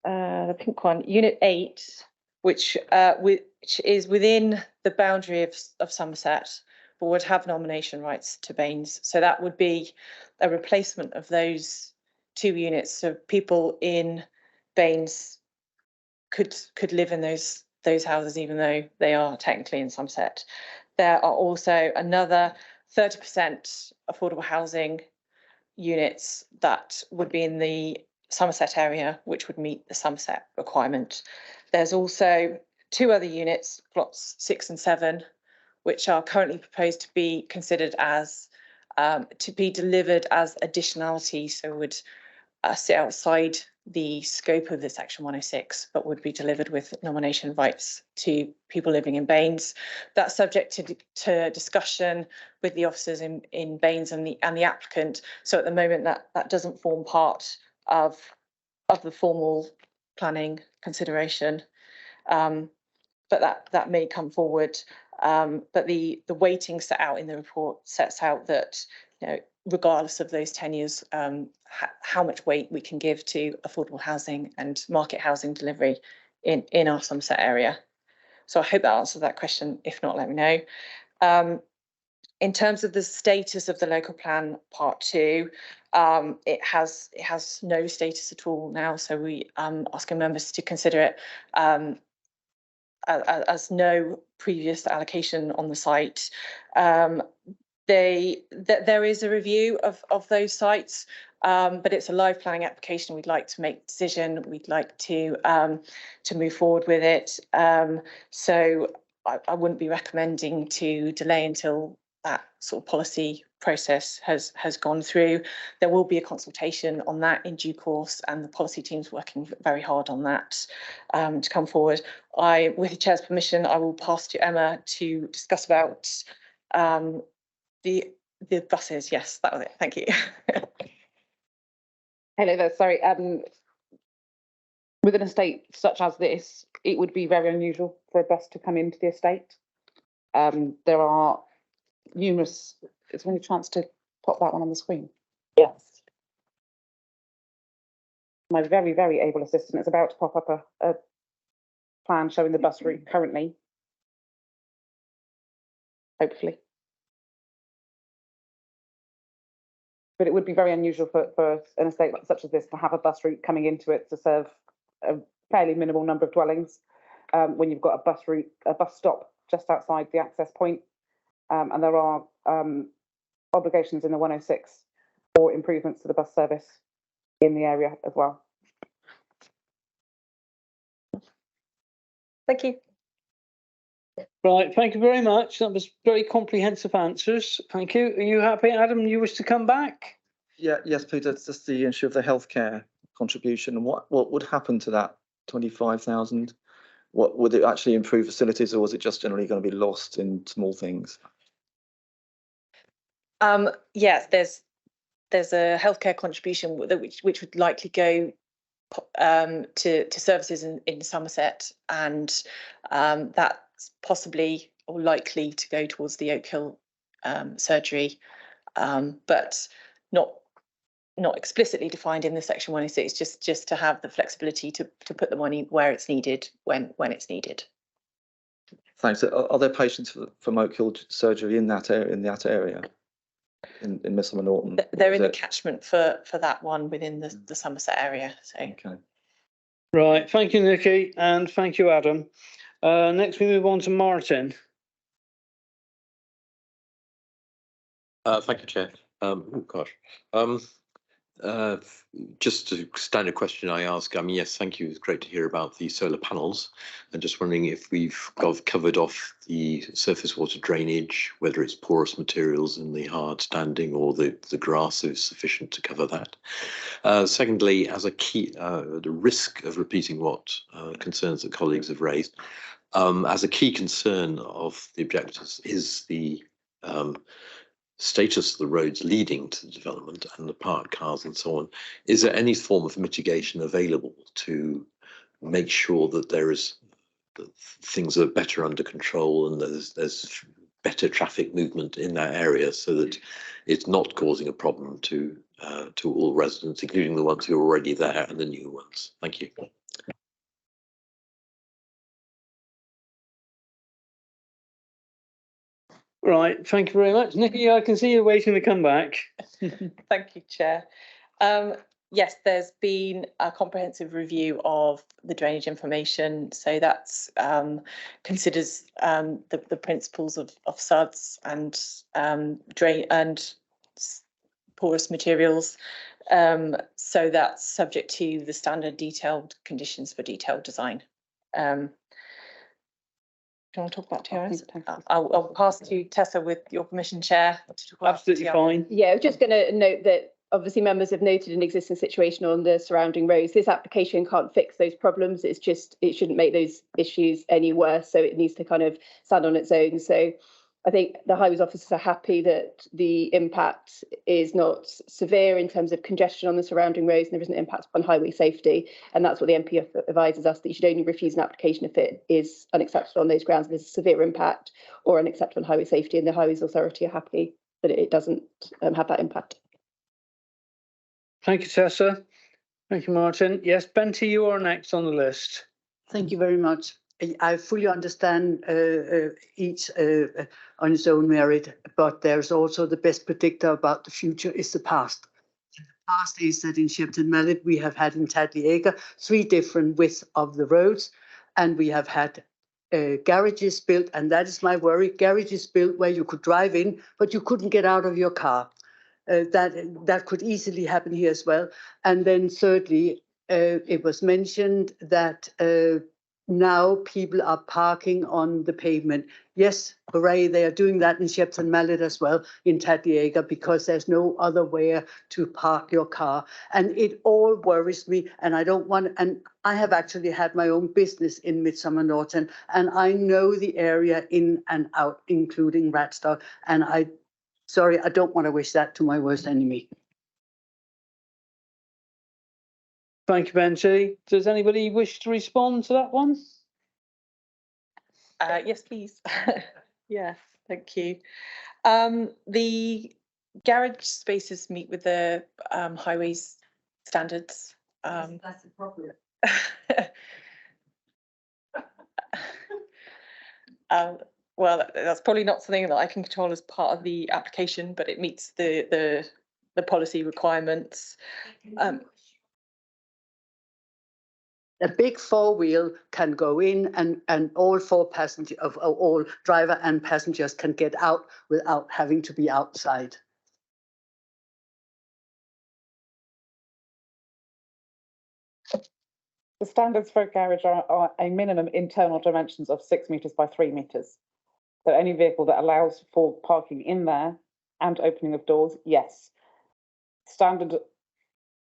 the pink one, unit 8, which is within the boundary of Somerset, but would have nomination rights to Baines. So that would be a replacement of those 2 units. So people in Baines could live in those those houses, even though they are technically in Somerset. There are also another 30% affordable housing units that would be in the Somerset area, which would meet the Somerset requirement. There's also 2 other units, plots 6 and 7, which are currently proposed to be considered as to be delivered as additionality, so would sit outside the scope of the Section 106, but would be delivered with nomination rights to people living in Baines. That's subject to discussion with the officers in Baines and the applicant. So at the moment, that doesn't form part of the formal planning consideration, but that may come forward. But the weighting set out in the report sets out that, you know, regardless of those tenures, how much weight we can give to affordable housing and market housing delivery in our Somerset area. So I hope that answers that question. If not, let me know. In terms of the status of the local plan part 2, it has no status at all now. So we asking members to consider it as no previous allocation on the site. There is a review of those sites, but it's a live planning application. We'd like to make a decision. We'd like to move forward with it. So I wouldn't be recommending to delay until that sort of policy process has gone through. There will be a consultation on that in due course, and the policy team's working very hard on that to come forward. With the chair's permission, I will pass to Emma to discuss about the buses. Yes, that was it. Thank you. Hello there, sorry. With an estate such as this, it would be very unusual for a bus to come into the estate. There are numerous, is there any chance to pop that one on the screen? Yes. My very, very able assistant is about to pop up a plan showing the bus route currently. Hopefully. But it would be very unusual for an estate such as this to have a bus route coming into it to serve a fairly minimal number of dwellings, when you've got a bus stop just outside the access point. And there are obligations in the 106 for improvements to the bus service in the area as well. Thank you. Right, thank you very much. That was very comprehensive answers. Thank you. Are you happy, Adam? You wish to come back? Yes, Peter, it's just the issue of the healthcare contribution and what would happen to that 25,000? What would it actually improve facilities, or was it just generally going to be lost in small things? Yes, there's a healthcare contribution which would likely go to services in Somerset, and that's possibly or likely to go towards the Oak Hill surgery, but not explicitly defined in the Section 106, just to have the flexibility to put the money where it's needed when it's needed. Thanks. Are there patients from Oak Hill surgery in that area? In Middlesbrough Norton? They're in the catchment for that one within the Somerset area. So. Okay. Right, thank you, Nikki, and thank you, Adam. Next we move on to Martin. Thank you, Chair. Just a standard question I ask. Yes, thank you. It's great to hear about the solar panels. I'm just wondering if we've covered off the surface water drainage, whether it's porous materials in the hard standing or the grass is sufficient to cover that. Secondly, as a key, the risk of repeating what concerns that colleagues have raised, as a key concern of the objectors is the status of the roads leading to the development and the parked cars and so on. Is there any form of mitigation available to make sure that that things are better under control and there's better traffic movement in that area so that it's not causing a problem to all residents, including the ones who are already there and the new ones? Thank you. Right, thank you very much. Nikki, I can see you're waiting to come back. Thank you, Chair. yes, there's been a comprehensive review of the drainage information. So that's considers the principles of SUDS and drain and porous materials. So that's subject to the standard detailed conditions for detailed design. Do you want to talk about TRS? I'll pass to Tessa with your permission, Chair. To talk about Absolutely TRS. fine. Yeah, I was just going to note that obviously members have noted an existing situation on the surrounding roads. This application can't fix those problems. It's just, it shouldn't make those issues any worse. So it needs to kind of stand on its own. So I think the highways officers are happy that the impact is not severe in terms of congestion on the surrounding roads and there isn't an impact on highway safety. And that's what the MPF advises us, that you should only refuse an application if it is unacceptable on those grounds. There's a severe impact or unacceptable on highway safety, and the Highways Authority are happy that it doesn't have that impact. Thank you, Tessa. Thank you, Martin. Yes, Benty, you are next on the list. Thank you very much. I fully understand each on its own merit, but there's also the best predictor about the future is the past. The past is that in Shepton Mallet, we have had in Tadley Acre 3 different widths of the roads, and we have had garages built, and that is my worry, garages built where you could drive in, but you couldn't get out of your car. That could easily happen here as well. And then thirdly, it was mentioned that now people are parking on the pavement. Yes, hooray, they are doing that in Shepton Mallet as well, in Tadley Acre, because there's no other way to park your car. And it all worries me, and I don't want, and I have actually had my own business in Midsummer Norton, and I know the area in and out, including Radstock, and I don't want to wish that to my worst enemy. Thank you, Benty. Does anybody wish to respond to that one? Yes, please. Yeah, thank you. The garage spaces meet with the highways standards. That's appropriate. Well, that's probably not something that I can control as part of the application, but it meets the policy requirements. A big 4-wheel can go in, and all 4 passengers, of all driver and passengers, can get out without having to be outside. The standards for a garage are a minimum internal dimensions of 6 metres by 3 metres. So any vehicle that allows for parking in there and opening of doors, yes. Standard,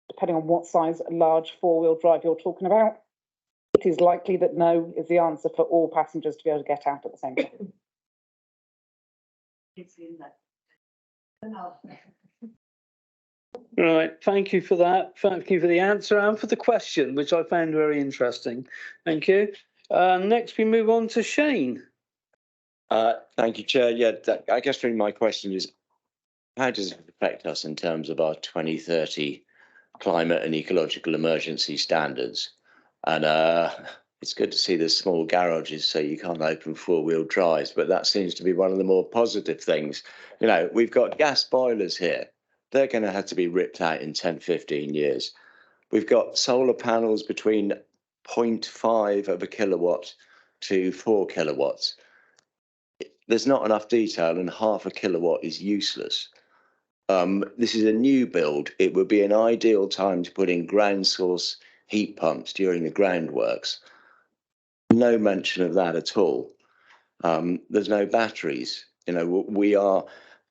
depending on what size large 4-wheel drive you're talking about, it is likely that no is the answer for all passengers to be able to get out at the same time. It's in that. Right, thank you for that. Thank you for the answer and for the question, which I found very interesting. Thank you. Next, we move on to Shane. Thank you, Chair. Yeah, I guess really my question is, how does it affect us in terms of our 2030 climate and ecological emergency standards? And it's good to see the small garages so you can't open 4-wheel drives, but that seems to be one of the more positive things. You know, we've got gas boilers here. They're going to have to be ripped out in 10, 15 years. We've got solar panels between 0.5 of a kilowatt to 4 kilowatts. There's not enough detail, and half a kilowatt is useless. This is a new build. It would be an ideal time to put in ground source heat pumps during the groundworks. No mention of that at all. There's no batteries. You know, we are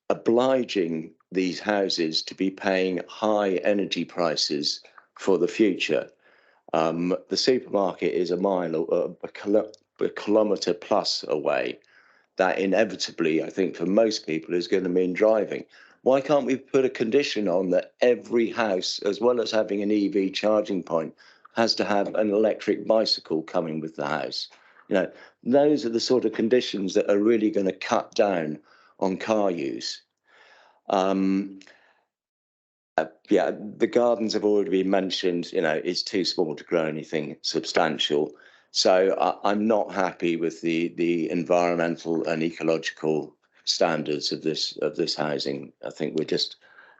obliging these houses to be paying high energy prices for the future. The supermarket is a mile, a kilometre plus away. That inevitably, I think, for most people is going to mean driving. Why can't we put a condition on that every house, as well as having an EV charging point, has to have an electric bicycle coming with the house? You know, those are the sort of conditions that are really going to cut down on car use. Yeah, the gardens have already been mentioned. You know, it's too small to grow anything substantial. So I'm not happy with the environmental and ecological standards of this housing. I think we're just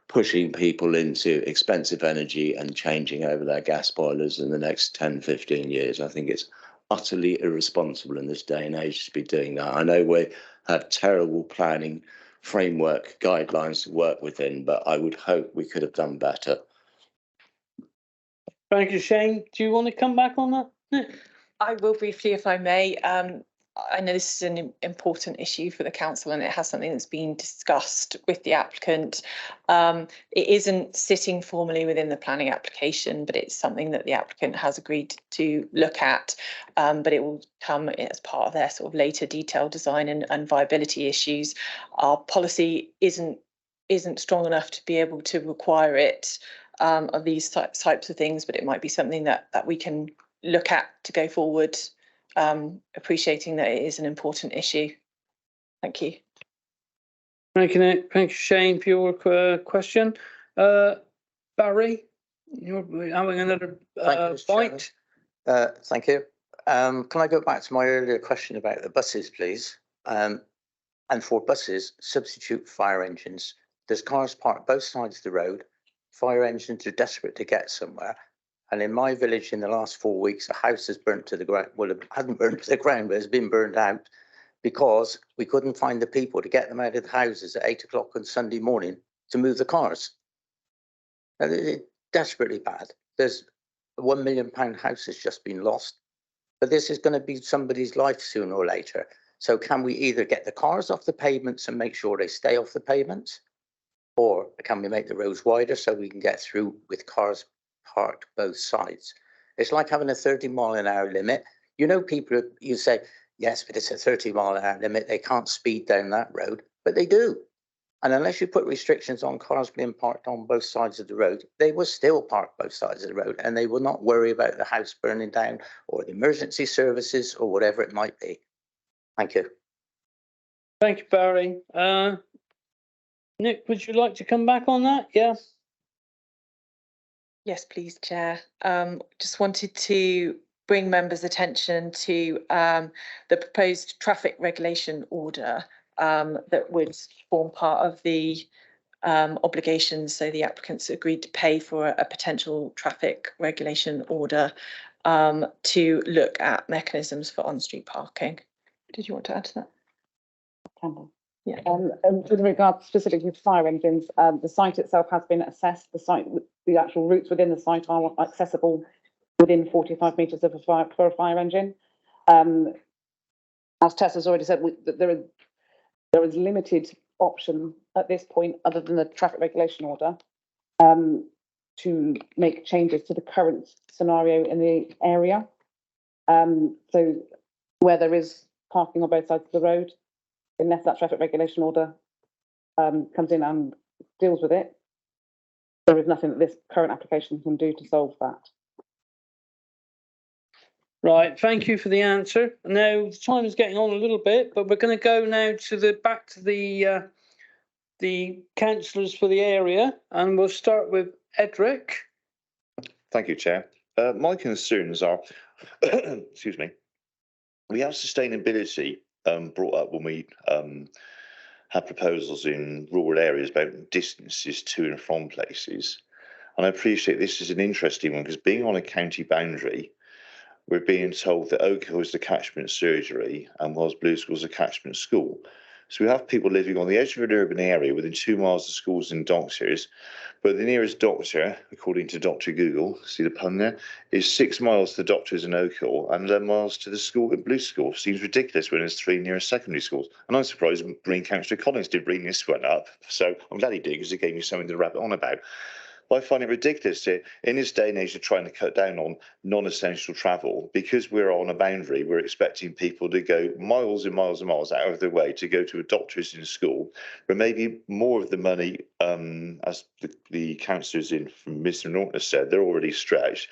pushing people into expensive energy and changing over their gas boilers in the next 10, 15 years. I think it's utterly irresponsible in this day and age to be doing that. I know we have terrible planning framework guidelines to work within, but I would hope we could have done better. Thank you, Shane. Do you want to come back on that? Nick? I will briefly, if I may. I know this is an important issue for the council and it has something that's been discussed with the applicant. It isn't sitting formally within the planning application, but it's something that the applicant has agreed to look at. But it will come as part of their sort of later detailed design and viability issues. Our policy isn't strong enough to be able to require it of these types of things, but it might be something that we can look at to go forward. Appreciating that it is an important issue. Thank you. Thank you, Nick. Thank you, Shane, for your question. Barry, you're having another bite. Thank you. Can I go back to my earlier question about the buses, please? And for buses, substitute fire engines. There's cars parked both sides of the road. Fire engines are desperate to get somewhere. And in my village, in the last 4 weeks, a house has burnt to the ground. Well, it hasn't burnt to the ground, but it's been burned out because we couldn't find the people to get them out of the houses at 8 o'clock on Sunday morning to move the cars. And it's desperately bad. There's a £1 million house has just been lost, but this is going to be somebody's life sooner or later. So can we either get the cars off the pavements and make sure they stay off the pavements, or can we make the roads wider so we can get through with cars parked both sides? It's like having a 30-mile-an-hour limit. You know, people, you say, yes, but it's a 30-mile-an-hour limit. They can't speed down that road, but they do. And unless you put restrictions on cars being parked on both sides of the road, they will still park both sides of the road and they will not worry about the house burning down or the emergency services or whatever it might be. Thank you. Thank you, Barry. Nick, would you like to come back on that? Yeah. Yes, please, Chair. Just wanted to bring members' attention to the proposed traffic regulation order that would form part of the obligations. So the applicants agreed to pay for a potential traffic regulation order to look at mechanisms for on-street parking. Did you want to add to that? Yeah. With regard specifically to fire engines, the site itself has been assessed. The actual routes within the site are accessible within 45 metres of for a fire engine. As Tess has already said, there is limited option at this point, other than the traffic regulation order, to make changes to the current scenario in the area. So where there is parking on both sides of the road, unless that traffic regulation order comes in and deals with it, there is nothing that this current application can do to solve that. Right, thank you for the answer. Now, the time is getting on a little bit, but we're going to go now to back to the councillors for the area, and we'll start with Edric. Thank you, Chair. My concerns are, excuse me, we have sustainability brought up when we had proposals in rural areas about distances to and from places. And I appreciate this is an interesting one because being on a county boundary, we're being told that Oak Hill is the catchment surgery and Wells Blue School is a catchment school. So we have people living on the edge of an urban area within 2 miles of schools and doctors, but the nearest doctor, according to Dr. Google, see the pun there, is 6 miles to the doctors in Oak Hill and 11 miles to the school at Blue School. Seems ridiculous when there's 3 nearest secondary schools. And I'm surprised Green Councillor Collins did bring this one up. So I'm glad he did because it gave me something to rabbit on about. But I find it ridiculous to, in this day and age of trying to cut down on non-essential travel, because we're on a boundary, we're expecting people to go miles and miles and miles out of their way to go to a doctor's in school, where maybe more of the money, as the councillors in from Midsummer Norton has said, they're already stretched.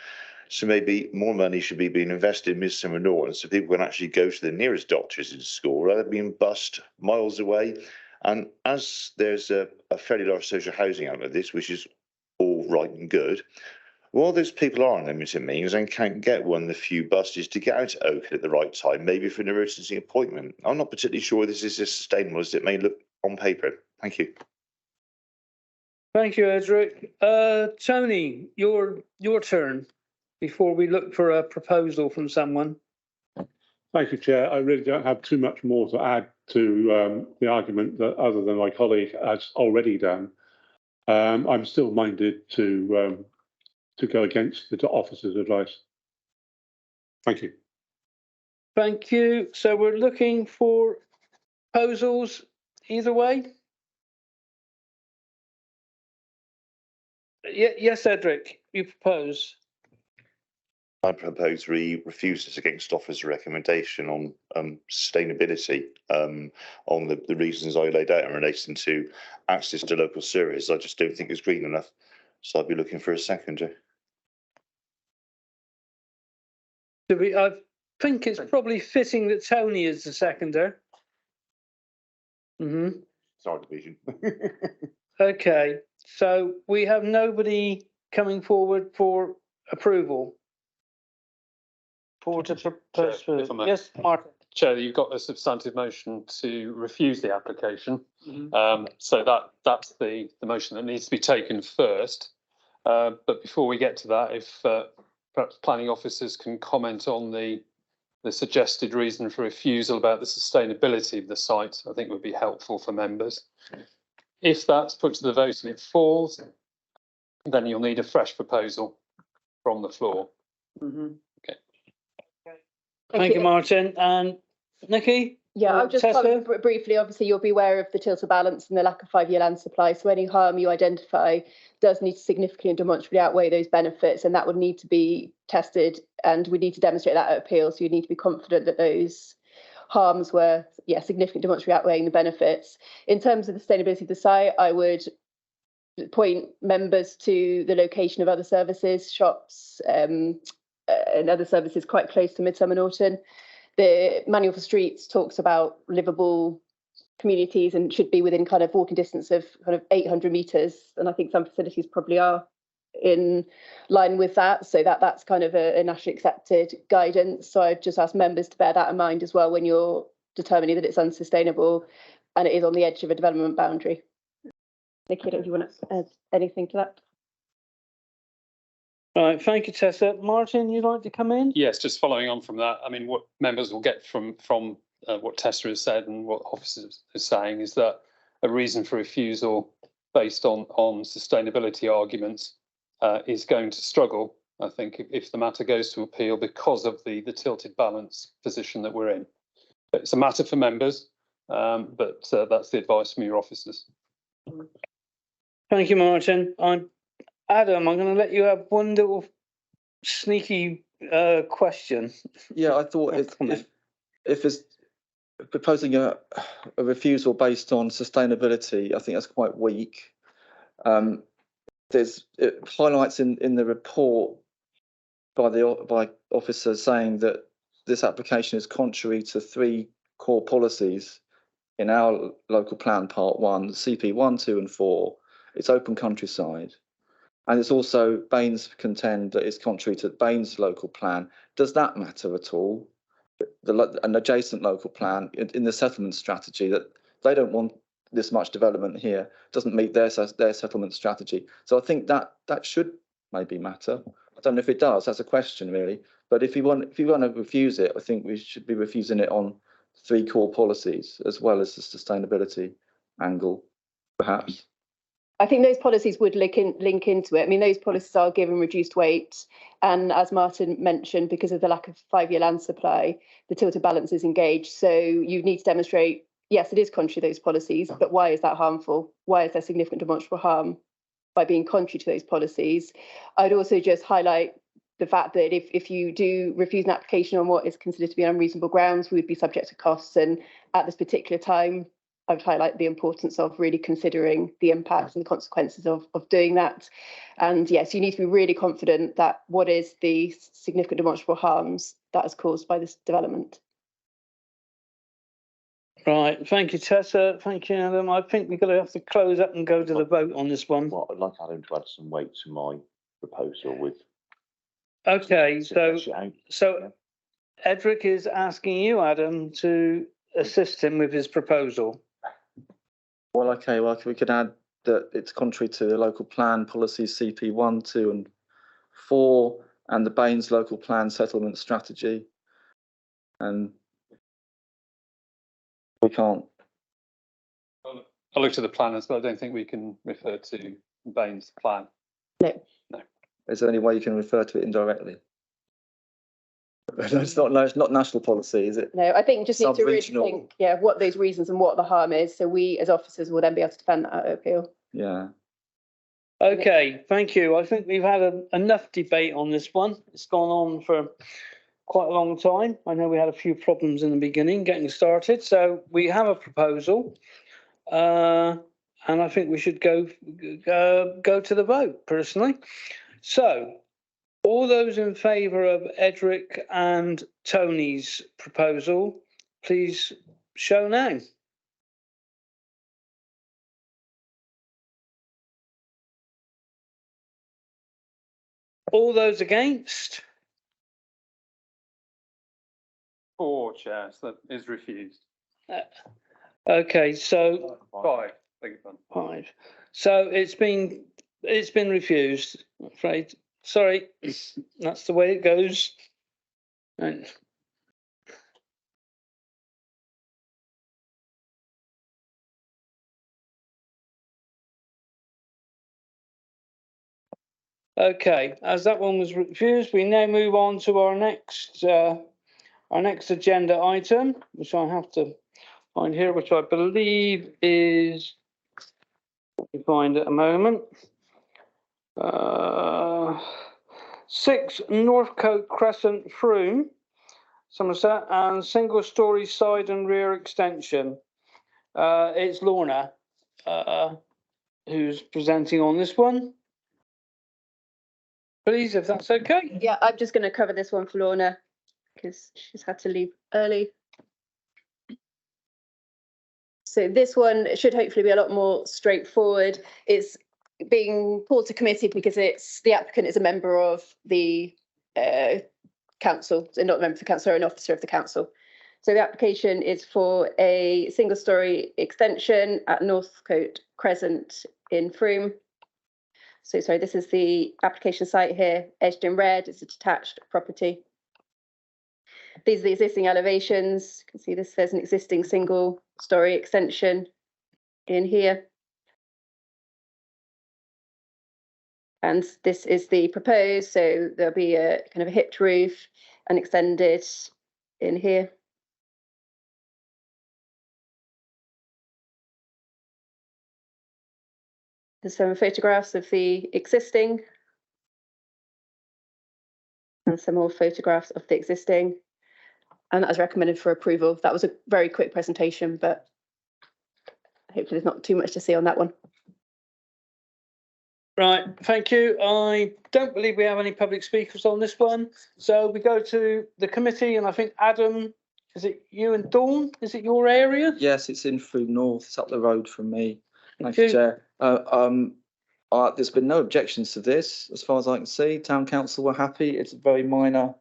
So maybe more money should be being invested in Midsummer Norton so people can actually go to the nearest doctors in school rather than being bussed miles away. And as there's a fairly large social housing out of this, which is all right and good, while those people are on limited means and can't get one of the few buses to get out to Oakham at the right time, maybe for an emergency appointment, I'm not particularly sure this is as sustainable as it may look on paper. Thank you. Thank you, Edric. Tony, your turn before we look for a proposal from someone. Thank you, Chair. I really don't have too much more to add to the argument that other than my colleague has already done. I'm still minded to go against the officer's advice. Thank you. Thank you. So we're looking for proposals either way. Yes, Edric, you propose. I propose we refuse this against officer recommendation on sustainability, on the reasons I laid out in relation to access to local series. I just don't think it's green enough. So I'd be looking for a seconder. I think it's probably fitting that Tony is the seconder. Sorry, division. Okay, so we have nobody coming forward for approval. For to propose. Yes, Martin. Chair, you've got a substantive motion to refuse the application. So that's the motion that needs to be taken first. But before we get to that, if perhaps planning officers can comment on the suggested reason for refusal about the sustainability of the site, I think would be helpful for members. If that's put to the vote and it falls, then you'll need a fresh proposal from the floor. Okay. Thank you, Martin. And Nikki? Yeah, I'll just comment briefly. Obviously, you'll be aware of the tilt of balance and the lack of 5-year land supply. So any harm you identify does need to significantly and demonstrably outweigh those benefits, and that would need to be tested, and we need to demonstrate that at appeal. So you need to be confident that those harms were, significantly demonstrably outweighing the benefits. In terms of the sustainability of the site, I would point members to the location of other services, shops, and other services quite close to Midsummer Norton. The Manual for Streets talks about livable communities and should be within kind of walking distance of kind of 800 metres. And I think some facilities probably are in line with that. So that's kind of a nationally accepted guidance. So I'd just ask members to bear that in mind as well when you're determining that it's unsustainable and it is on the edge of a development boundary. Nikki, I don't know if you want to add anything to that. All right, thank you, Tessa. Martin, you'd like to come in? Yes, just following on from that. I mean, what members will get from what Tessa has said and what officers are saying is that a reason for refusal based on sustainability arguments is going to struggle, I think, if the matter goes to appeal because of the tilted balance position that we're in. It's a matter for members, but that's the advice from your officers. Thank you, Martin. Adam, I'm going to let you have one little sneaky question. Yeah, I thought if it's proposing a refusal based on sustainability, I think that's quite weak. It highlights in the report by officers saying that this application is contrary to 3 core policies in our local plan, part 1, CP 1, 2 and 4. It's open countryside. And it's also Baines contend that it's contrary to Baines local plan. Does that matter at all? An adjacent local plan in the settlement strategy that they don't want this much development here doesn't meet their settlement strategy. So I think that should maybe matter. I don't know if it does. That's a question really. But if you want to refuse it, I think we should be refusing it on 3 core policies as well as the sustainability angle, perhaps. I think those policies would link into it. I mean, those policies are given reduced weight. And as Martin mentioned, because of the lack of 5-year land supply, the tilted balance is engaged. So you need to demonstrate, yes, it is contrary to those policies, but why is that harmful? Why is there significant demonstrable harm by being contrary to those policies? I'd also just highlight the fact that if you do refuse an application on what is considered to be unreasonable grounds, we would be subject to costs. And at this particular time, I would highlight the importance of really considering the impacts and the consequences of doing that. And yes, you need to be really confident that what is the significant demonstrable harms that is caused by this development. Right, thank you, Tessa. Thank you, Adam. I think we're going to have to close up and go to the vote on this one. Well, I'd like Adam to add some weight to my proposal with. Okay, so Edric is asking you, Adam, to assist him with his proposal. Well, okay, well, we could add that it's contrary to the local plan policies CP 1, 2 and 4 and the Baines local plan settlement strategy. And we can't. I looked at the planners, but I don't think we can refer to Baines' plan. No. No. Is there any way you can refer to it indirectly? It's not national policy, is it? No, I think just need to really Sub-regional. think, yeah, what those reasons and what the harm is. So we as officers will then be able to defend that at appeal. Yeah. Okay, thank you. I think we've had enough debate on this one. It's gone on for quite a long time. I know we had a few problems in the beginning getting started. So we have a proposal. And I think we should go to the vote personally. So all those in favour of Edric and Tony's proposal, please show now. All those against? 4, Chair, so that is refused. Okay, so 5, beg your pardon. 5. So it's been refused, I'm afraid. Sorry, that's the way it goes. Right. Okay, as that one was refused, we now move on to our next agenda item, which I have to find here, which I believe is, let me find it a moment. 6 Northcote Crescent, Frome, Somerset, and single-storey side and rear extension. It's Lorna who's presenting on this one. Please, if that's okay. Yeah, I'm just going to cover this one for Lorna because she's had to leave early. So this one should hopefully be a lot more straightforward. It's being pulled to committee because the applicant is a member of the council, so not a member of the council, or an officer of the council. So the application is for a single-storey extension at Northcote Crescent in Frome. So sorry, this is the application site here, edged in red. It's a detached property. These are the existing elevations. You can see this, there's an existing single-storey extension in here. And this is the proposed, so there'll be a kind of a hipped roof and extended in here. There's some photographs of the existing and some more photographs of the existing. And that was recommended for approval. That was a very quick presentation, but hopefully there's not too much to see on that one. Right, thank you. I don't believe we have any public speakers on this one. So we go to the committee, and I think Adam, is it you and Dawn? Is it your area? Yes, it's in Frome North. It's up the road from me. Thank you, Chair. There's been no objections to this, as far as I can see. Town Council were happy. It's a very minor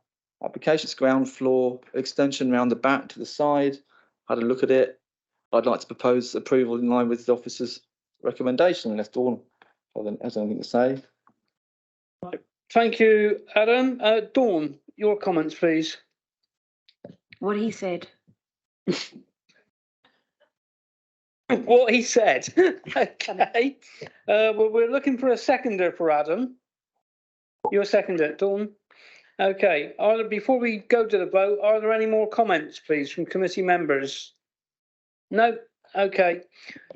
application. It's ground floor extension around the back to the side. Had a look at it. I'd like to propose approval in line with the officer's recommendation, unless Dawn has anything to say. Thank you, Adam. Dawn, your comments, please. What he said. What he said. Okay. Well, we're looking for a seconder for Adam. You're a seconder, Dawn. Okay. Before we go to the vote, are there any more comments, please, from committee members? No. Okay.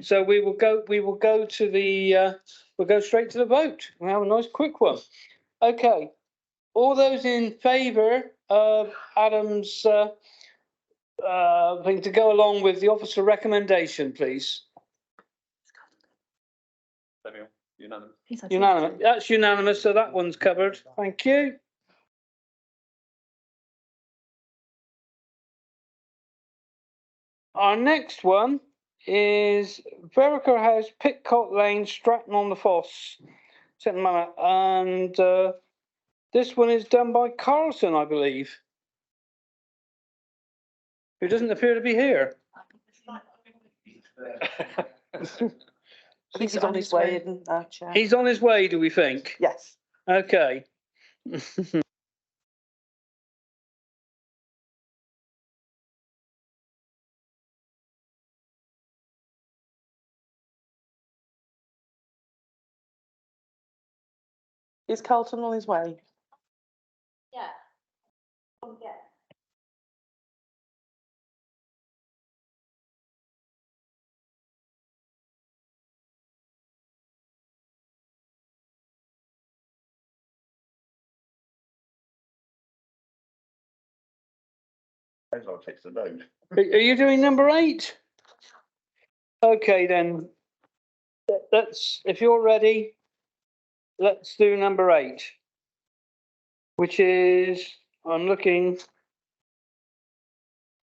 So we will go to the we'll go straight to the vote. We'll have a nice quick one. Okay. All those in favour of Adam's thing to go along with the officer recommendation, please. Unanimous. Unanimous. That's unanimous, so that one's covered. Thank you. Our next one is Vereker House, Pitcock Lane, Stratton-on-the-Foss, and this one is done by Carlson, I believe, who doesn't appear to be here. I think he's on his way in now, Chair. He's on his way, do we think? Yes. Okay. Is Carlton on his way? Yeah. Takes the load. Are you doing number 8? Okay, then. If you're ready, let's do number 8, which is, I'm looking.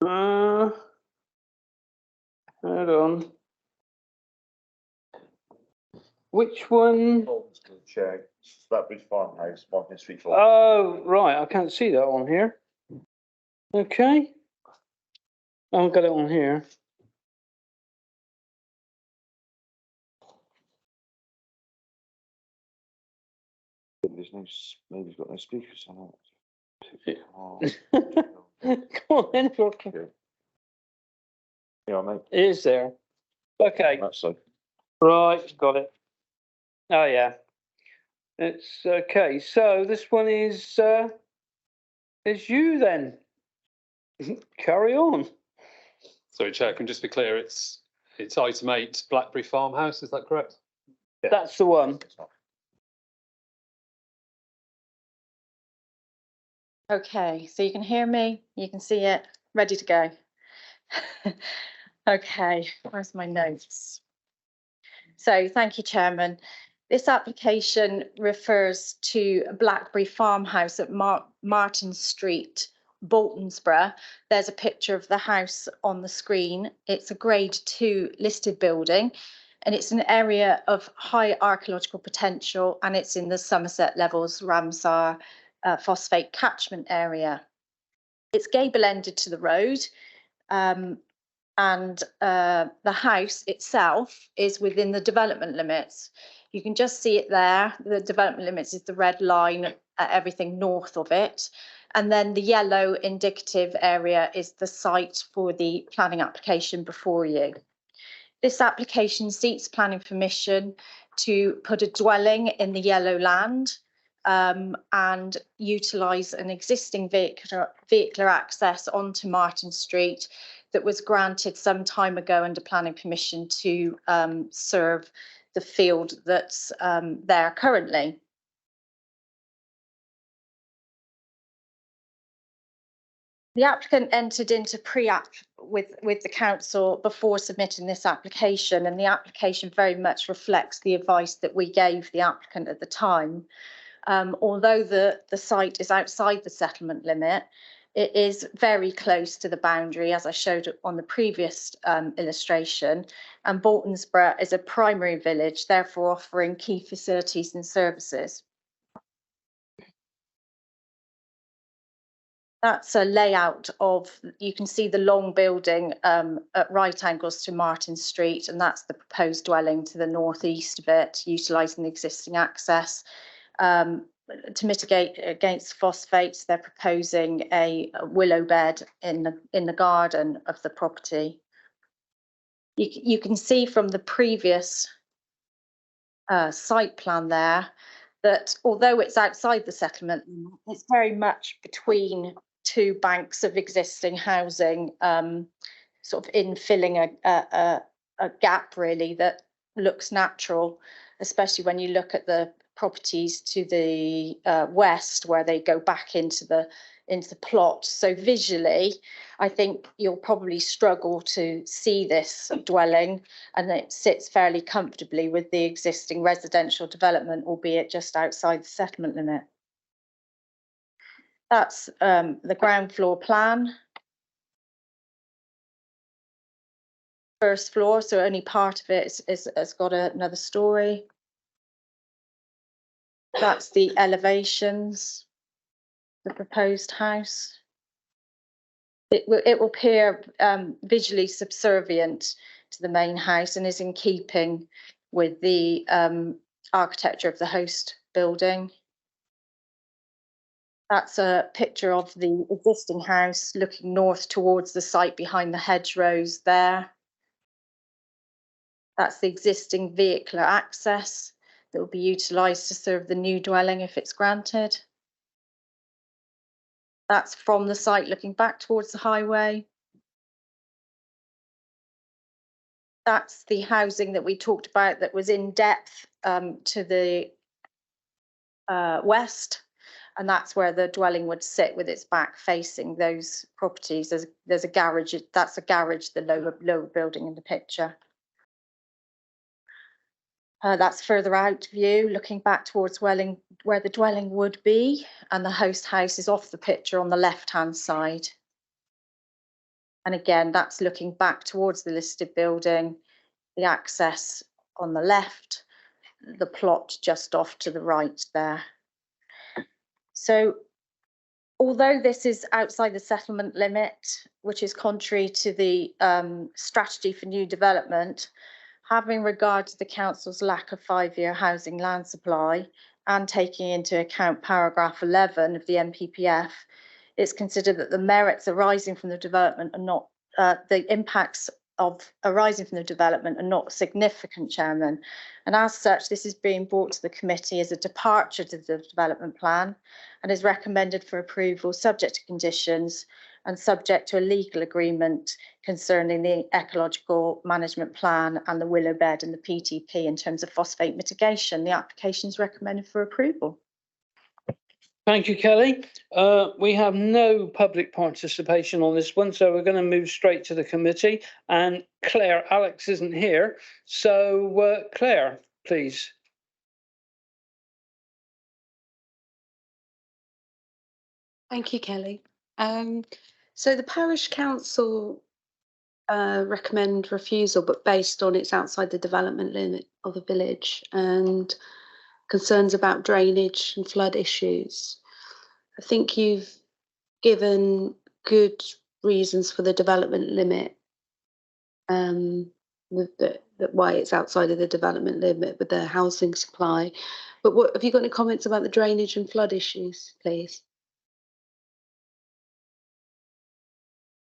Hold on. Which one? Chair, Stratbridge Farmhouse, Martin Street. Oh, right. I can't see that on here. Okay. I've got it on here. There's no, maybe he's got no speakers on it. Come on, then. Yeah, mate. It is there. Okay. That's so. Right, got it. Oh, yeah. It's okay. So this one is you then. Carry on. Sorry, Chair, can just be clear, it's item 8, Blackberry Farmhouse, is that correct? Yeah. That's the one. Okay, so you can hear me, you can see it, ready to go. Okay, where's my notes? So thank you, Chairman. This application refers to Blackberry Farmhouse at Martin Street, Boltonsborough. There's a picture of the house on the screen. It's a grade 2 listed building and it's an area of high archaeological potential and it's in the Somerset Levels Ramsar phosphate catchment area. It's gable-ended to the road and the house itself is within the development limits. You can just see it there. The development limits is the red line, everything north of it. And then the yellow indicative area is the site for the planning application before you. This application seeks planning permission to put a dwelling in the yellow land and utilise an existing vehicular access onto Martin Street that was granted some time ago under planning permission to serve the field that's there currently. The applicant entered into pre-app with the council before submitting this application, and the application very much reflects the advice that we gave the applicant at the time. Although the site is outside the settlement limit, it is very close to the boundary, as I showed on the previous illustration, and Boltonsborough is a primary village, therefore offering key facilities and services. That's a layout of, you can see the long building at right angles to Martin Street, and that's the proposed dwelling to the northeast of it, utilising the existing access. To mitigate against phosphates, they're proposing a willow bed in the garden of the property. You can see from the previous site plan there that although it's outside the settlement, it's very much between two banks of existing housing, sort of infilling a gap really that looks natural, especially when you look at the properties to the west where they go back into the plot. So visually, I think you'll probably struggle to see this dwelling, and it sits fairly comfortably with the existing residential development, albeit just outside the settlement limit. That's the ground floor plan. First floor, so only part of it has got another story. That's the elevations, the proposed house. It will appear visually subservient to the main house and is in keeping with the architecture of the host building. That's a picture of the existing house looking north towards the site behind the hedgerows there. That's the existing vehicular access that will be utilised to serve the new dwelling if it's granted. That's from the site looking back towards the highway. That's the housing that we talked about that was in depth to the west. And that's where the dwelling would sit with its back facing those properties. There's a garage, that's a garage, the lower building in the picture. That's further out view, looking back towards where the dwelling would be, and the host house is off the picture on the left-hand side. And again, that's looking back towards the listed building, the access on the left, the plot just off to the right there. So although this is outside the settlement limit, which is contrary to the strategy for new development, having regard to the council's lack of 5-year housing land supply and taking into account paragraph 11 of the NPPF, it's considered that the merits arising from the development are not, the impacts of arising from the development are not significant, Chairman. And as such, this is being brought to the committee as a departure to the development plan and is recommended for approval subject to conditions and subject to a legal agreement concerning the ecological management plan and the willow bed and the PTP in terms of phosphate mitigation. The application is recommended for approval. Thank you, Kelly. We have no public participation on this one, so we're going to move straight to the committee. And Claire, Alex isn't here. So Claire, please. Thank you, Kelly. So the parish council recommend refusal, but based on it's outside the development limit of the village and concerns about drainage and flood issues. I think you've given good reasons for the development limit, why it's outside of the development limit with the housing supply. But what have you got any comments about the drainage and flood issues, please?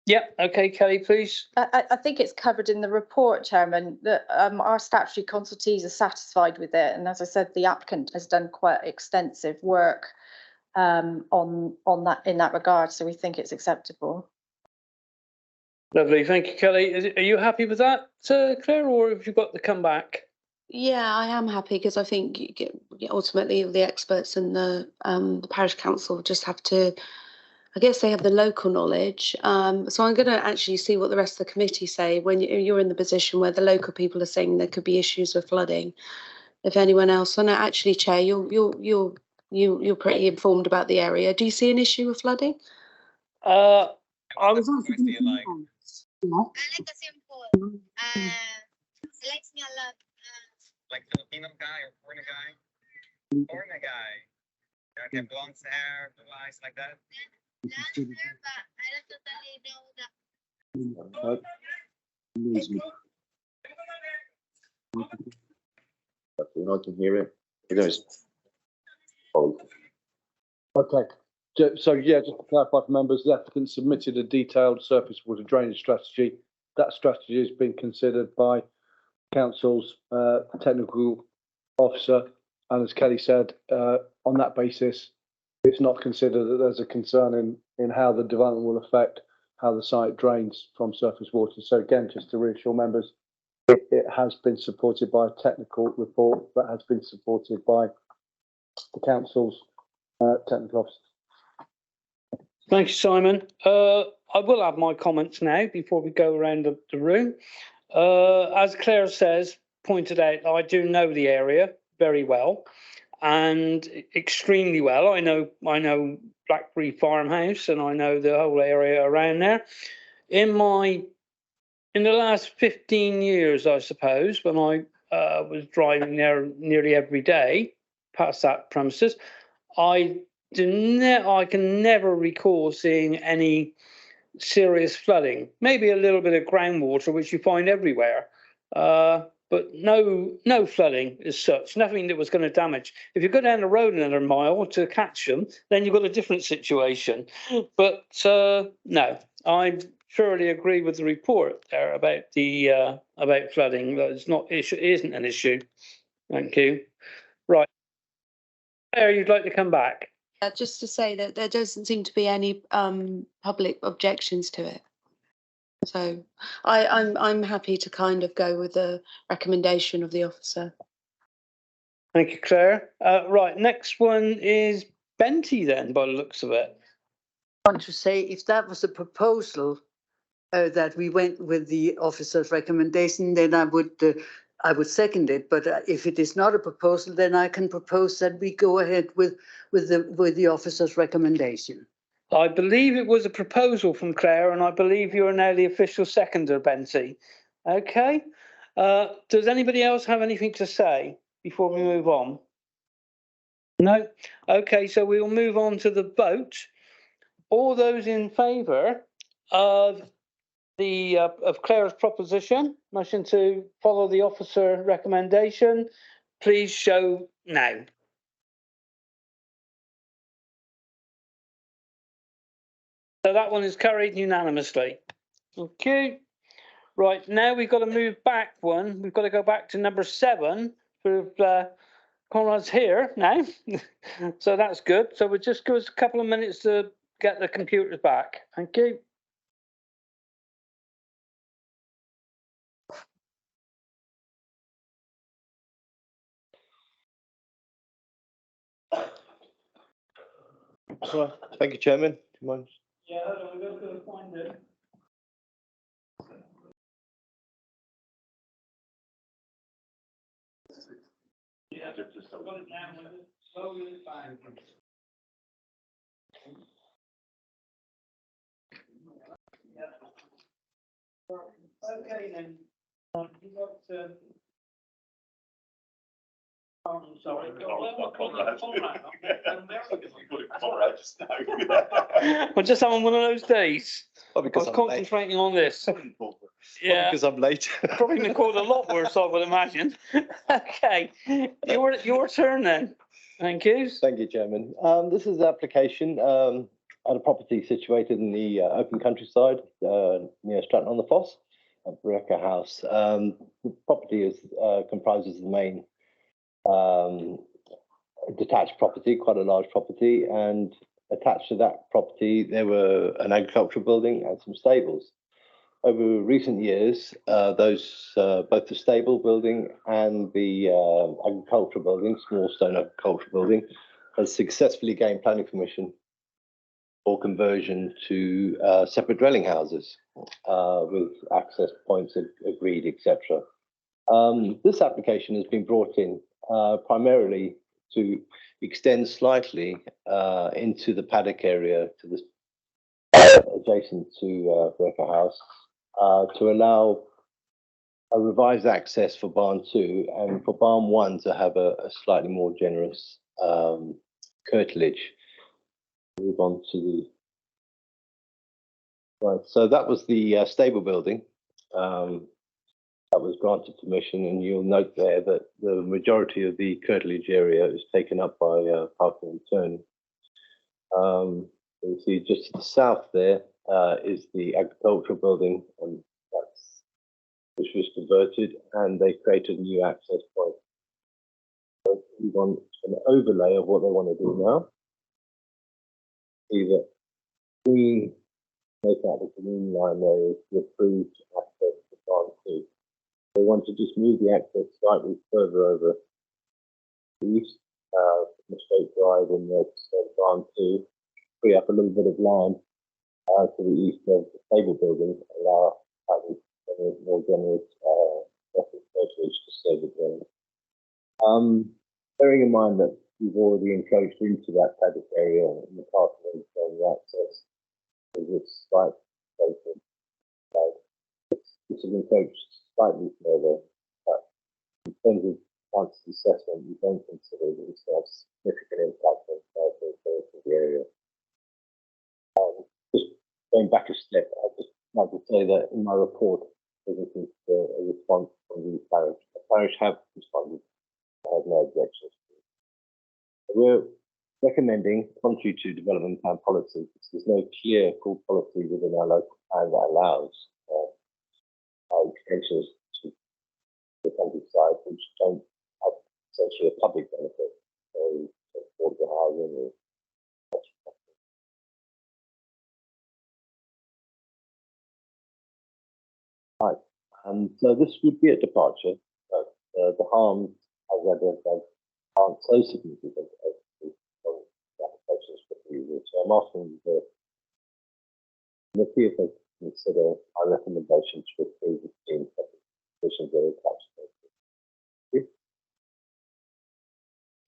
Yeah, okay, Kelly, please. I think it's covered in the report, Chairman, that our statutory consultees are satisfied with it. And as I said, the applicant has done quite extensive work on that in that regard. So we think it's acceptable. Lovely, thank you, Kelly. Are you happy with that, Claire, or have you got to come back? Yeah, I am happy because I think ultimately the experts and the parish council just have to, I guess they have the local knowledge. So I'm going to actually see what the rest of the committee say when you're in the position where the local people are saying there could be issues with flooding. If anyone else, and actually, Chair, you're pretty informed about the area. Do you see an issue with flooding? I was like Filipino guy or foreign guy? Foreign guy. Okay, blonde hair, blue eyes like that. I can hear it. It is. Okay, so yeah, just to clarify for members, the applicant submitted a detailed surface water drainage strategy. That strategy has been considered by council's technical officer, and as Kelly said, on that basis, it's not considered that there's a concern in how the development will affect how the site drains from surface water. So again, just to reassure members, it has been supported by a technical report that has been supported by the council's technical officer. Thank you, Simon. I will have my comments now before we go around the room. As Claire pointed out, I do know the area very well and extremely well. I know Blackberry Farmhouse and I know the whole area around there. In the last 15 years, I suppose, when I was driving there nearly every day past that premises, I can never recall seeing any serious flooding. Maybe a little bit of groundwater, which you find everywhere. but no flooding as such, nothing that was going to damage. If you go down the road another mile to catch them, then you've got a different situation. But no, I thoroughly agree with the report there about the about flooding. That it's not issue, isn't an issue. Thank you. Right, Claire, you'd like to come back? Just to say that there doesn't seem to be any public objections to it. So I'm happy to kind of go with the recommendation of the officer. Thank you, Claire. Right, next one is Benty then, by the looks of it. I want to say if that was a proposal that we went with the officer's recommendation, then I would second it. But if it is not a proposal, then I can propose that we go ahead with the officer's recommendation. I believe it was a proposal from Claire, and I believe you are now the official seconder, Benty. Okay. Does anybody else have anything to say before we move on? No? Okay, so we will move on to the vote. All those in favour of the of Claire's proposition, motion to follow the officer recommendation, please show now. So that one is carried unanimously. Okay. Right, now we've got to move back one. We've got to go back to number 7 for Conrad's here now. So that's good. So we'll just give us a couple of minutes to get the computers back. Thank you. Thank you, Chairman. Do you mind? Yeah, we're going to find it. Yeah, just got it down with it. Slowly bang. Okay then. You got sorry. Well, just having one of those days. I was concentrating on this. Yeah, because I'm late. Probably been called a lot worse, I would imagine. Okay, your turn then. Thank you. Thank you, Chairman. This is the application at a property situated in the open countryside near Stratton-on-the-Foss, at Bereka House. The property comprises the main detached property, quite a large property, and attached to that property there were an agricultural building and some stables. Over recent years, both the stable building and the agricultural building, small stone agricultural building, has successfully gained planning permission for conversion to separate dwelling houses with access points agreed, etc. This application has been brought in primarily to extend slightly into the paddock area to the adjacent to Bereka House to allow a revised access for barn 2 and for barn 1 to have a slightly more generous curtilage. Move on to the right. So that was the stable building. That was granted permission, and you'll note there that the majority of the curtilage area is taken up by parking and turning. You see just to the south there is the agricultural building, and which was converted, and they created a new access point. So we want an overlay of what they want to do now. See that we make out the green line there is the approved access to barn 2. They want to just move the access slightly further over the east, the straight drive in the barn 2, free up a little bit of land to the east of the stable building, allow more generous curtilage to serve the dwelling. Bearing in mind that we've already encroached into that paddock area in the parking and the access, it's slight space. This has encroached slightly further, but in terms of council assessment, we don't consider this to have significant impact on the area. Just going back a step, I'd just like to say that in my report, businesses a response from the parish. The parish have responded. I have no objections. We're recommending, contrary to development plan policy, because there's no clear full policy within our local plan that allows extensions to the countryside which don't have essentially a public benefit, so affordable housing or right. So this would be a departure, but the harms as identified aren't so significant as the applications for refusal. So I'm asking the committee if they consider our recommendation to approve the scheme conditions that are attached.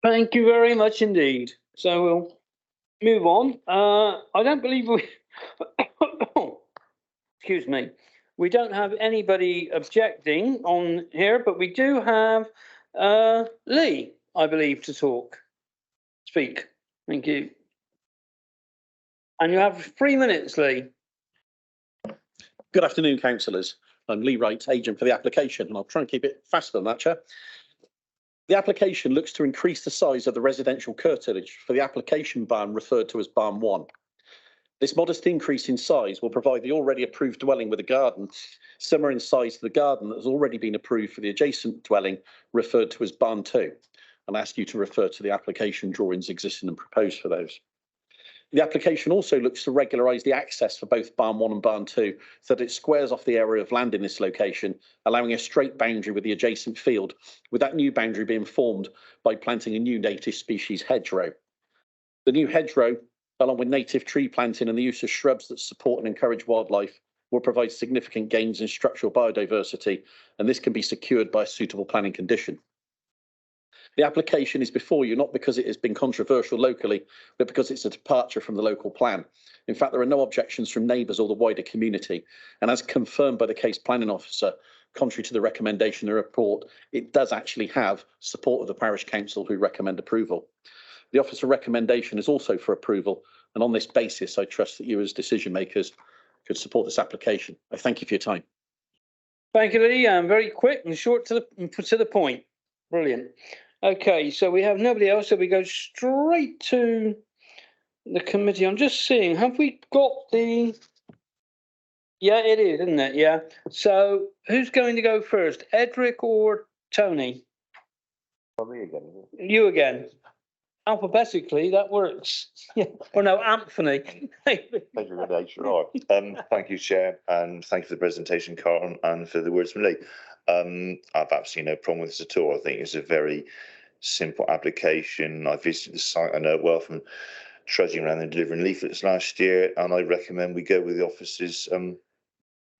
Thank you very much indeed. So we'll move on. I don't believe we, excuse me, we don't have anybody objecting on here, but we do have Lee, I believe, to speak. Thank you. And you have 3 minutes, Lee. Good afternoon, councillors. I'm Lee Wright, agent for the application, and I'll try and keep it faster than that, Chair. The application looks to increase the size of the residential curtilage for the application barn referred to as Barn 1. This modest increase in size will provide the already approved dwelling with a garden similar in size to the garden that has already been approved for the adjacent dwelling referred to as Barn 2, and I ask you to refer to the application drawings existing and proposed for those. The application also looks to regularise the access for both Barn 1 and Barn 2 so that it squares off the area of land in this location, allowing a straight boundary with the adjacent field, with that new boundary being formed by planting a new native species hedgerow. The new hedgerow, along with native tree planting and the use of shrubs that support and encourage wildlife, will provide significant gains in structural biodiversity, and this can be secured by a suitable planning condition. The application is before you not because it has been controversial locally, but because it's a departure from the local plan. In fact, there are no objections from neighbours or the wider community, and as confirmed by the case planning officer, contrary to the recommendation in the report, it does actually have support of the parish council who recommend approval. The officer recommendation is also for approval, and on this basis, I trust that you as decision makers could support this application. I thank you for your time. Thank you, Lee. Very quick and short to the point. Brilliant. Okay, so we have nobody else, so we go straight to the committee. I'm just seeing, have we got the... Yeah, it is, isn't it? Yeah. So who's going to go first, Edric or Tony? Probably again. You again. Alphabetically, that works. Yeah. Or no, Anthony. Thank you very much. Right. Thank you, Chair, and thank you for the presentation, Carl, and for the words from Lee. I've absolutely no problem with this at all. I think it's a very simple application. I visited the site, I know it well from trudging around and delivering leaflets last year, and I recommend we go with the officer's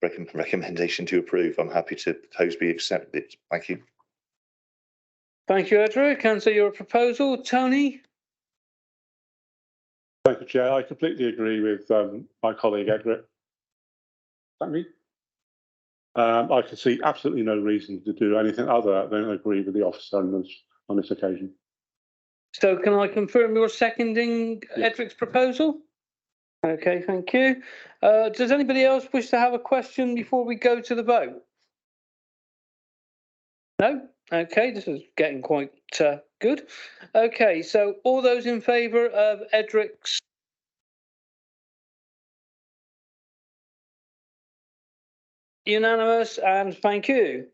recommendation to approve. I'm happy to propose we accept it. Thank you. Thank you, Edric. And so your proposal, Tony? Thank you, Chair. I completely agree with my colleague Edric. Is that me? I can see absolutely no reason to do anything other than agree with the officer on this occasion. So can I confirm you're seconding Edric's proposal? Okay, thank you. Does anybody else wish to have a question before we go to the vote? No? Okay, this is getting quite good. Okay, so all those in favour of Edric's unanimous, and thank you.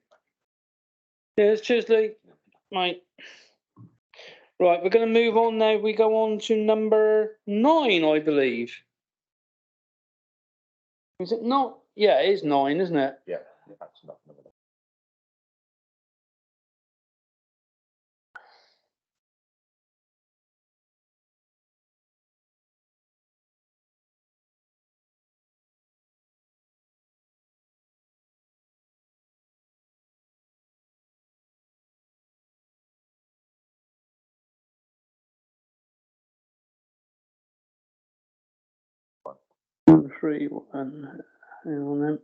Yes, cheers, Lee. Right. Right, we're going to move on now. We go on to number 9, I believe. Is it not? Yeah, it is 9, isn't it? Yeah, that's not number 9. Three, one. Hang on then.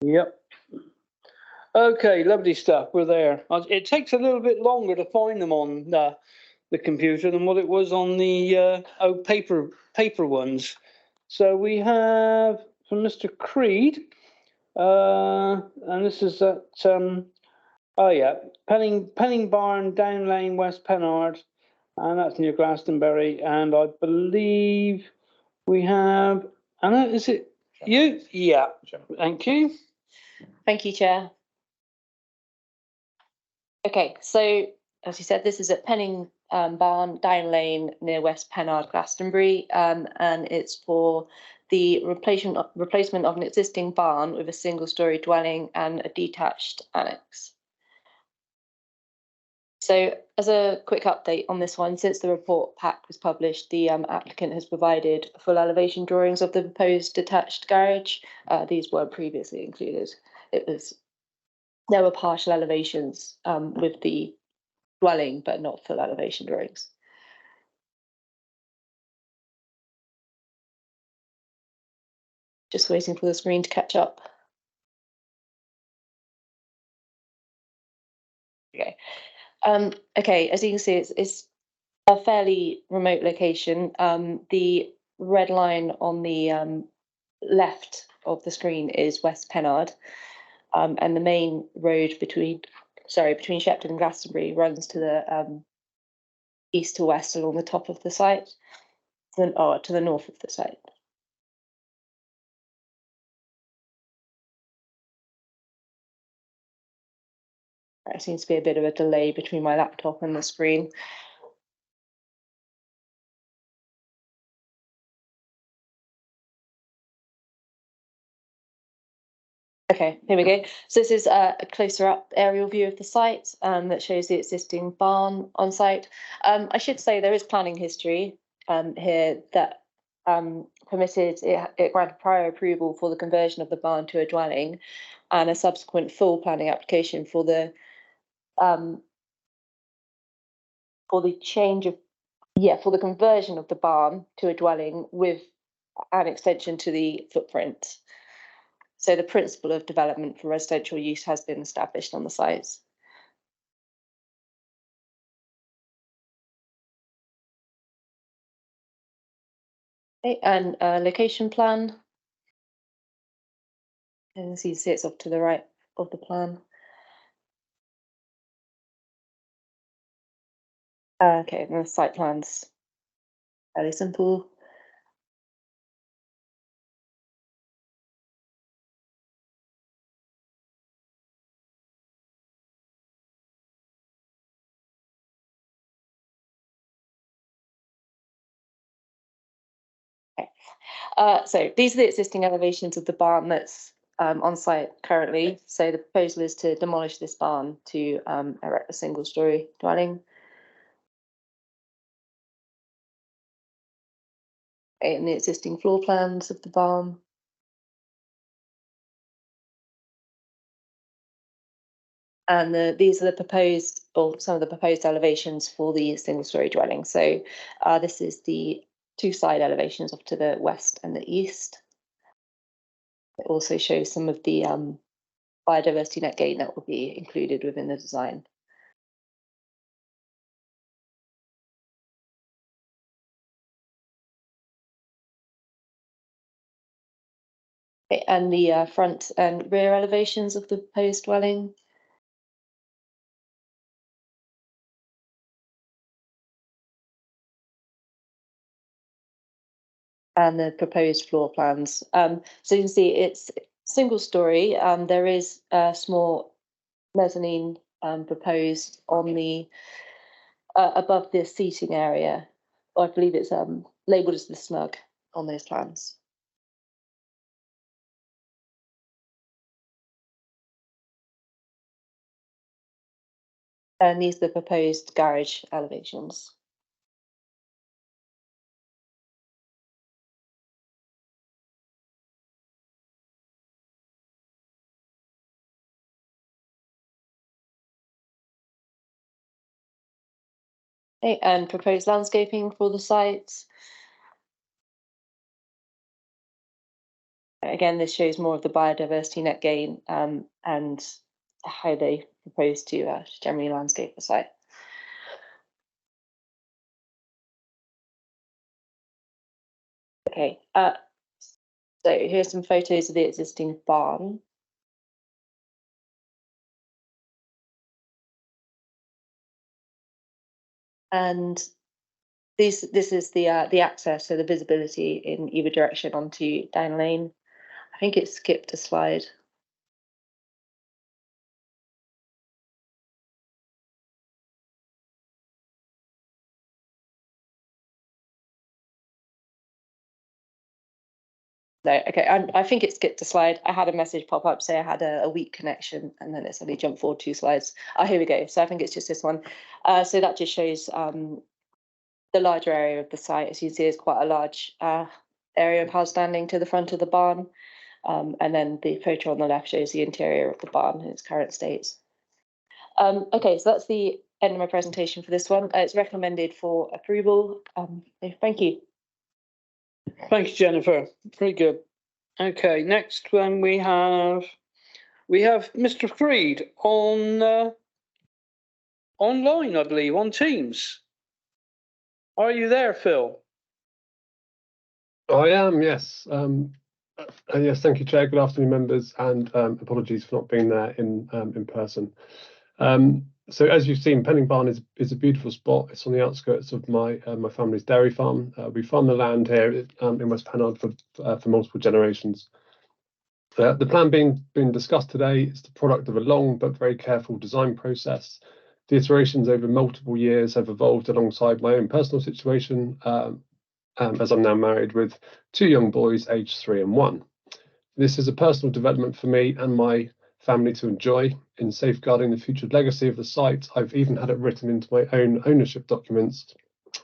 Yep. Okay, lovely stuff. We're there. It takes a little bit longer to find them on the computer than what it was on the paper ones. So we have from Mr. Creed. And this is at, Penning Barn, Down Lane, West Pennard. And that's near Glastonbury. And I believe we have, Anna, is it you? Yeah, thank you. Thank you, Chair. Okay, so as you said, this is at Penning Barn, Down Lane near West Pennard, Glastonbury, and it's for the replacement of an existing barn with a single-storey dwelling and a detached annex. So as a quick update on this one, since the report pack was published, the applicant has provided full elevation drawings of the proposed detached garage. These weren't previously included. There were partial elevations with the dwelling, but not full elevation drawings. Just waiting for the screen to catch up. Okay. Okay, as you can see, it's a fairly remote location. The red line on the left of the screen is West Pennard, and the main road between Shepton and Glastonbury runs to the east to west along the top of the site, to the north of the site. There seems to be a bit of a delay between my laptop and the screen. Okay, here we go. So this is a closer up aerial view of the site that shows the existing barn on site. I should say there is planning history here that permitted it granted prior approval for the conversion of the barn to a dwelling, and a subsequent full planning application for the conversion of the barn to a dwelling with an extension to the footprint. So the principle of development for residential use has been established on the sites. Okay, and location plan. And as you see, it's off to the right of the plan. Okay, and the site plan's fairly simple. So these are the existing elevations of the barn that's on site currently. So the proposal is to demolish this barn to erect a single-storey dwelling. And the existing floor plans of the barn. And these are the proposed, or some of the proposed elevations for the single-storey dwelling. So this is the two side elevations off to the west and the east. It also shows some of the biodiversity net gain that will be included within the design. Okay, and the front and rear elevations of the proposed dwelling. And the proposed floor plans. So you can see it's single story. There is a small mezzanine proposed on the above the seating area. I believe it's labelled as the snug on those plans. And these are the proposed garage elevations. Okay, and proposed landscaping for the site. Again, this shows more of the biodiversity net gain and how they propose to generally landscape the site. Okay, So here's some photos of the existing barn. And this is the access, so the visibility in either direction onto Down Lane. I think it skipped a slide. No, okay, I think it skipped a slide. I had a message pop up say I had a weak connection, and then it suddenly jumped forward 2 slides. Oh, here we go. So I think it's just this one. So that just shows the larger area of the site. As you can see, is quite a large area of house standing to the front of the barn. And then the photo on the left shows the interior of the barn in its current state. Okay, so that's the end of my presentation for this one. It's recommended for approval. Thank you. Thank you, Jennifer. Very good. Okay, next one we have Mr. Freed on online, I believe, on Teams. Are you there, Phil? I am, yes. Yes, thank you, Chair. Good afternoon, members, and apologies for not being there in person. So as you've seen, Penning Barn is a beautiful spot. It's on the outskirts of my family's dairy farm. We farm the land here in West Pennard for multiple generations. The plan being discussed today is the product of a long but very careful design process. The iterations over multiple years have evolved alongside my own personal situation, as I'm now married with 2 young boys aged 3 and 1. This is a personal development for me and my family to enjoy. In safeguarding the future legacy of the site, I've even had it written into my own ownership documents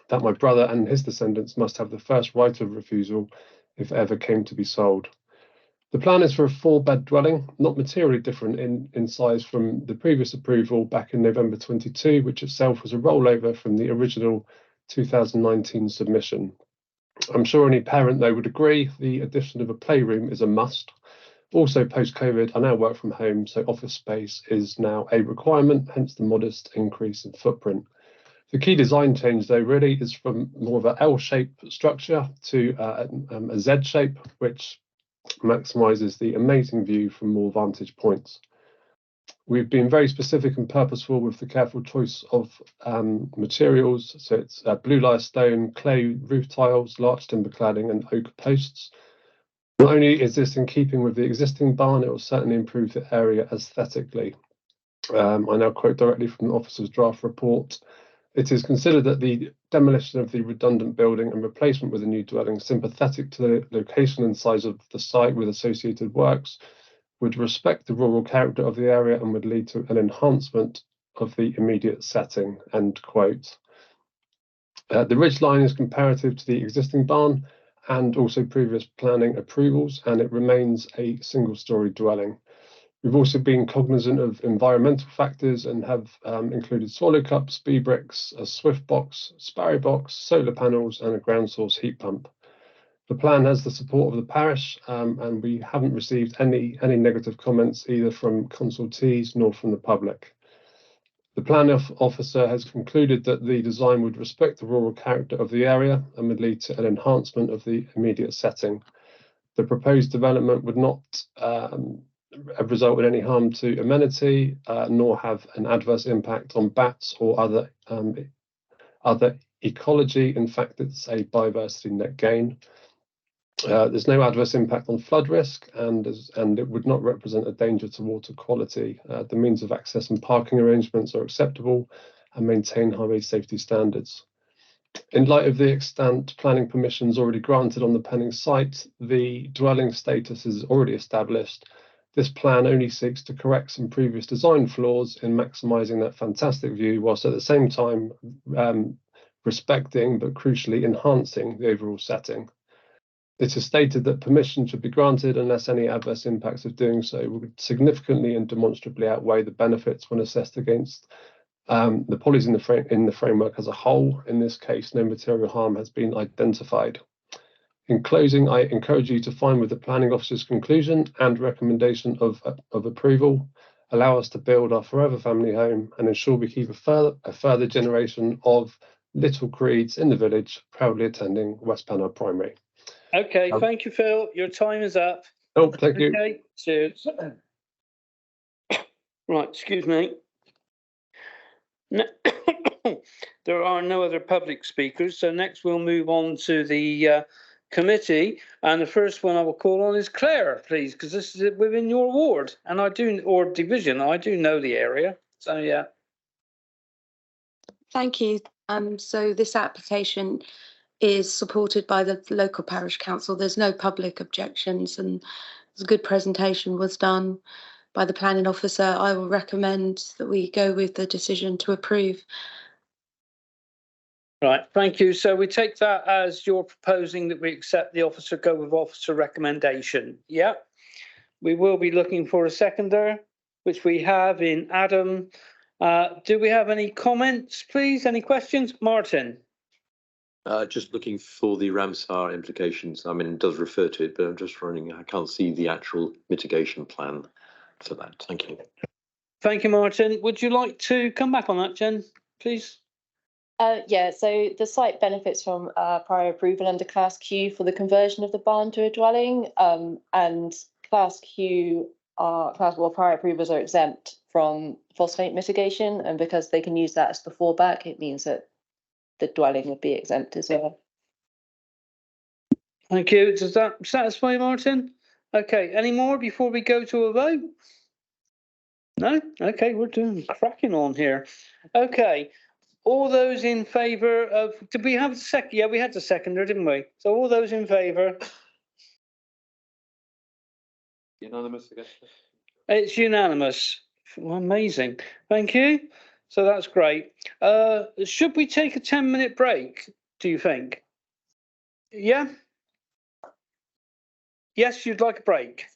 that my brother and his descendants must have the first right of refusal if it ever came to be sold. The plan is for a 4-bed dwelling, not materially different in size from the previous approval back in November 22, which itself was a rollover from the original 2019 submission. I'm sure any parent, though, would agree the addition of a playroom is a must. Also, post-COVID, I now work from home, so office space is now a requirement, hence the modest increase in footprint. The key design change, though, really is from more of an L-shaped structure to a Z shape, which maximises the amazing view from more vantage points. We've been very specific and purposeful with the careful choice of materials. So it's blue lye stone, clay roof tiles, larch timber cladding and oak posts. Not only is this in keeping with the existing barn, it will certainly improve the area aesthetically. I now quote directly from the officer's draft report. It is considered that the demolition of the redundant building and replacement with a new dwelling sympathetic to the location and size of the site with associated works would respect the rural character of the area and would lead to an enhancement of the immediate setting, end quote. The ridge line is comparative to the existing barn and also previous planning approvals, and it remains a single-storey dwelling. We've also been cognizant of environmental factors and have included swallow cups, bee bricks, a swift box, sparrow box, solar panels and a ground source heat pump. The plan has the support of the parish, and we haven't received any negative comments either from consultees nor from the public. The planning officer has concluded that the design would respect the rural character of the area and would lead to an enhancement of the immediate setting. The proposed development would not result in any harm to amenity, nor have an adverse impact on bats or other ecology. In fact, it's a biodiversity net gain. There's no adverse impact on flood risk, and it would not represent a danger to water quality. The means of access and parking arrangements are acceptable and maintain highway safety standards. In light of the extant planning permissions already granted on the Penning site, the dwelling status is already established. This plan only seeks to correct some previous design flaws in maximising that fantastic view, whilst at the same time respecting but crucially enhancing the overall setting. It is stated that permission should be granted unless any adverse impacts of doing so would significantly and demonstrably outweigh the benefits when assessed against the polys in the framework as a whole. In this case, no material harm has been identified. In closing, I encourage you to find with the planning officer's conclusion and recommendation of approval, allow us to build our forever family home and ensure we keep a further generation of little creeds in the village proudly attending West Pennard Primary. Okay, thank you, Phil. Your time is up. Oh, thank you. Okay, cheers. Right, excuse me. No- There are no other public speakers, so next we'll move on to the committee. And the first one I will call on is Claire, please, because this is within your ward and or division. I do know the area, so yeah. Thank you. So this application is supported by the local parish council. There's no public objections and a good presentation was done by the planning officer. I will recommend that we go with the decision to approve. Right, thank you. So we take that as you're proposing that we accept the officer, go with officer recommendation. Yeah. We will be looking for a seconder, which we have in Adam. Do we have any comments, please? Any questions? Martin? Just looking for the Ramsar implications. I mean, it does refer to it, but I'm just wondering, I can't see the actual mitigation plan for that. Thank you. Thank you, Martin. Would you like to come back on that, Jen, please? Yeah, so the site benefits from prior approval under Class Q for the conversion of the barn to a dwelling, and Class Q prior approvals are exempt from phosphate mitigation, and because they can use that as the fallback, it means that the dwelling would be exempt as well. Thank you. Does that satisfy you, Martin? Okay, any more before we go to a vote? No? Okay, we're doing cracking on here. Okay. All those in favour of, did we have a second? Yeah, we had the seconder, didn't we? So all those in favour? Unanimous again. It's unanimous. Well, amazing. Thank you. So that's great. Should we take a 10-minute break, do you think? Yeah? Yes, you'd like a break?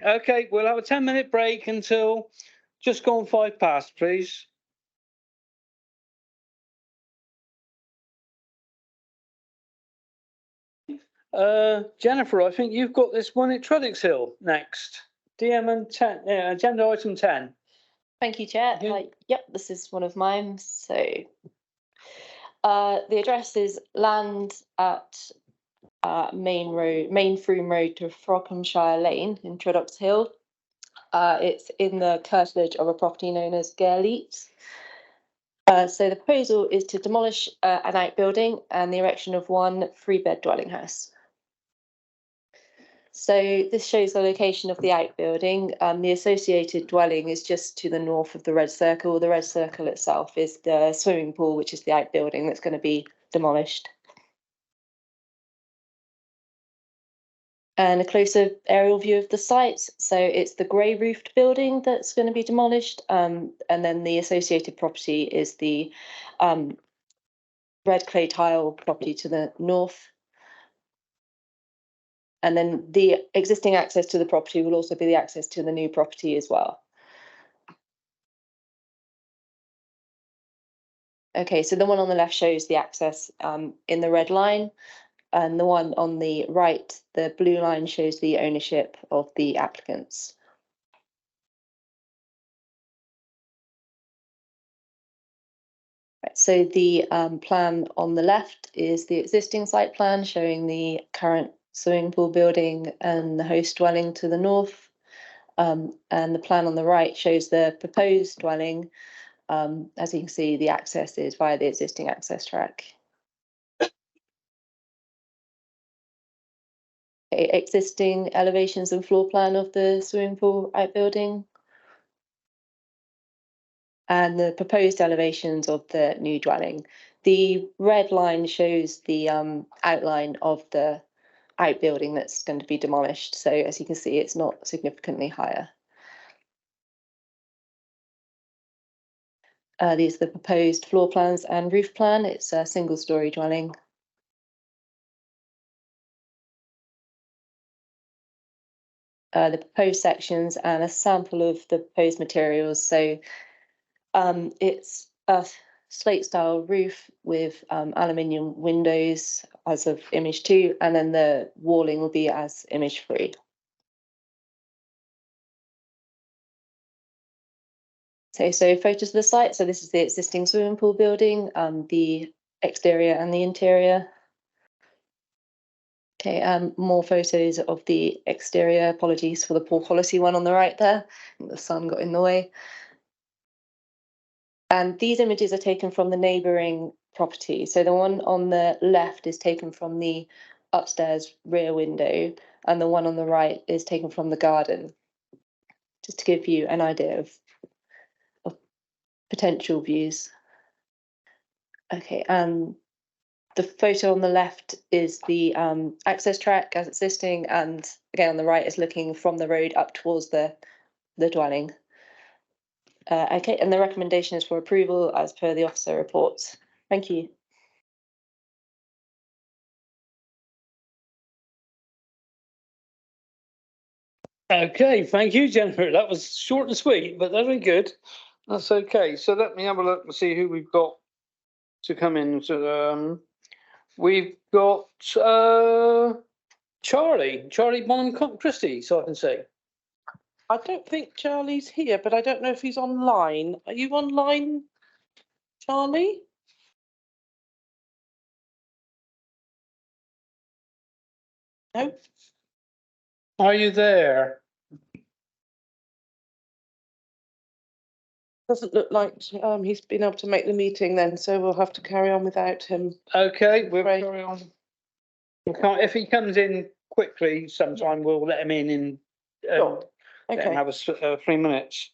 Okay, we'll have a 10-minute break until just gone 5 past, please. Jennifer, I think you've got this one at Truddock's Hill next. DM and 10, agenda item 10. Thank you, Chair. Yep, this is one of mine. So the address is land at Main Froome Road to Froghamshire Lane in Truddock's Hill. It's in the curtilage of a property known as Gairleet. So the proposal is to demolish an outbuilding and the erection of one 3-bed dwelling house. So this shows the location of the outbuilding. The associated dwelling is just to the north of the red circle. The red circle itself is the swimming pool, which is the outbuilding that's going to be demolished. And a closer aerial view of the site. So it's the grey roofed building that's going to be demolished. And then the associated property is the red clay tile property to the north. And then the existing access to the property will also be the access to the new property as well. Okay, so the one on the left shows the access in the red line, and the one on the right, the blue line, shows the ownership of the applicants. Right, so the plan on the left is the existing site plan showing the current swimming pool building and the host dwelling to the north. And the plan on the right shows the proposed dwelling. As you can see, the access is via the existing access track. Existing elevations and floor plan of the swimming pool outbuilding. And the proposed elevations of the new dwelling. The red line shows the outline of the outbuilding that's going to be demolished. So as you can see, it's not significantly higher. These are the proposed floor plans and roof plan. It's a single-storey dwelling. The proposed sections and a sample of the proposed materials. So it's a slate style roof with aluminium windows as of image 2, and then the walling will be as image 3. So photos of the site. So this is the existing swimming pool building, the exterior and the interior. Okay, more photos of the exterior. Apologies for the poor quality one on the right there. The sun got in the way. And these images are taken from the neighbouring property. So the one on the left is taken from the upstairs rear window, and the one on the right is taken from the garden. Just to give you an idea of potential views. Okay, the photo on the left is the access track as existing, and again on the right is looking from the road up towards the dwelling. Okay, and the recommendation is for approval as per the officer reports. Thank you. Okay, thank you, Jennifer. That was short and sweet, but very good. That's okay. So let me have a look and see who we've got to come in. We've got Charlie Bonham Christie, so I can see. I don't think Charlie's here, but I don't know if he's online. Are you online, Charlie? No. Are you there? Doesn't look like he's been able to make the meeting then, so we'll have to carry on without him. Okay, we'll carry on. If he comes in quickly, sometime we'll let him in Sure. let him Okay. have 3 minutes.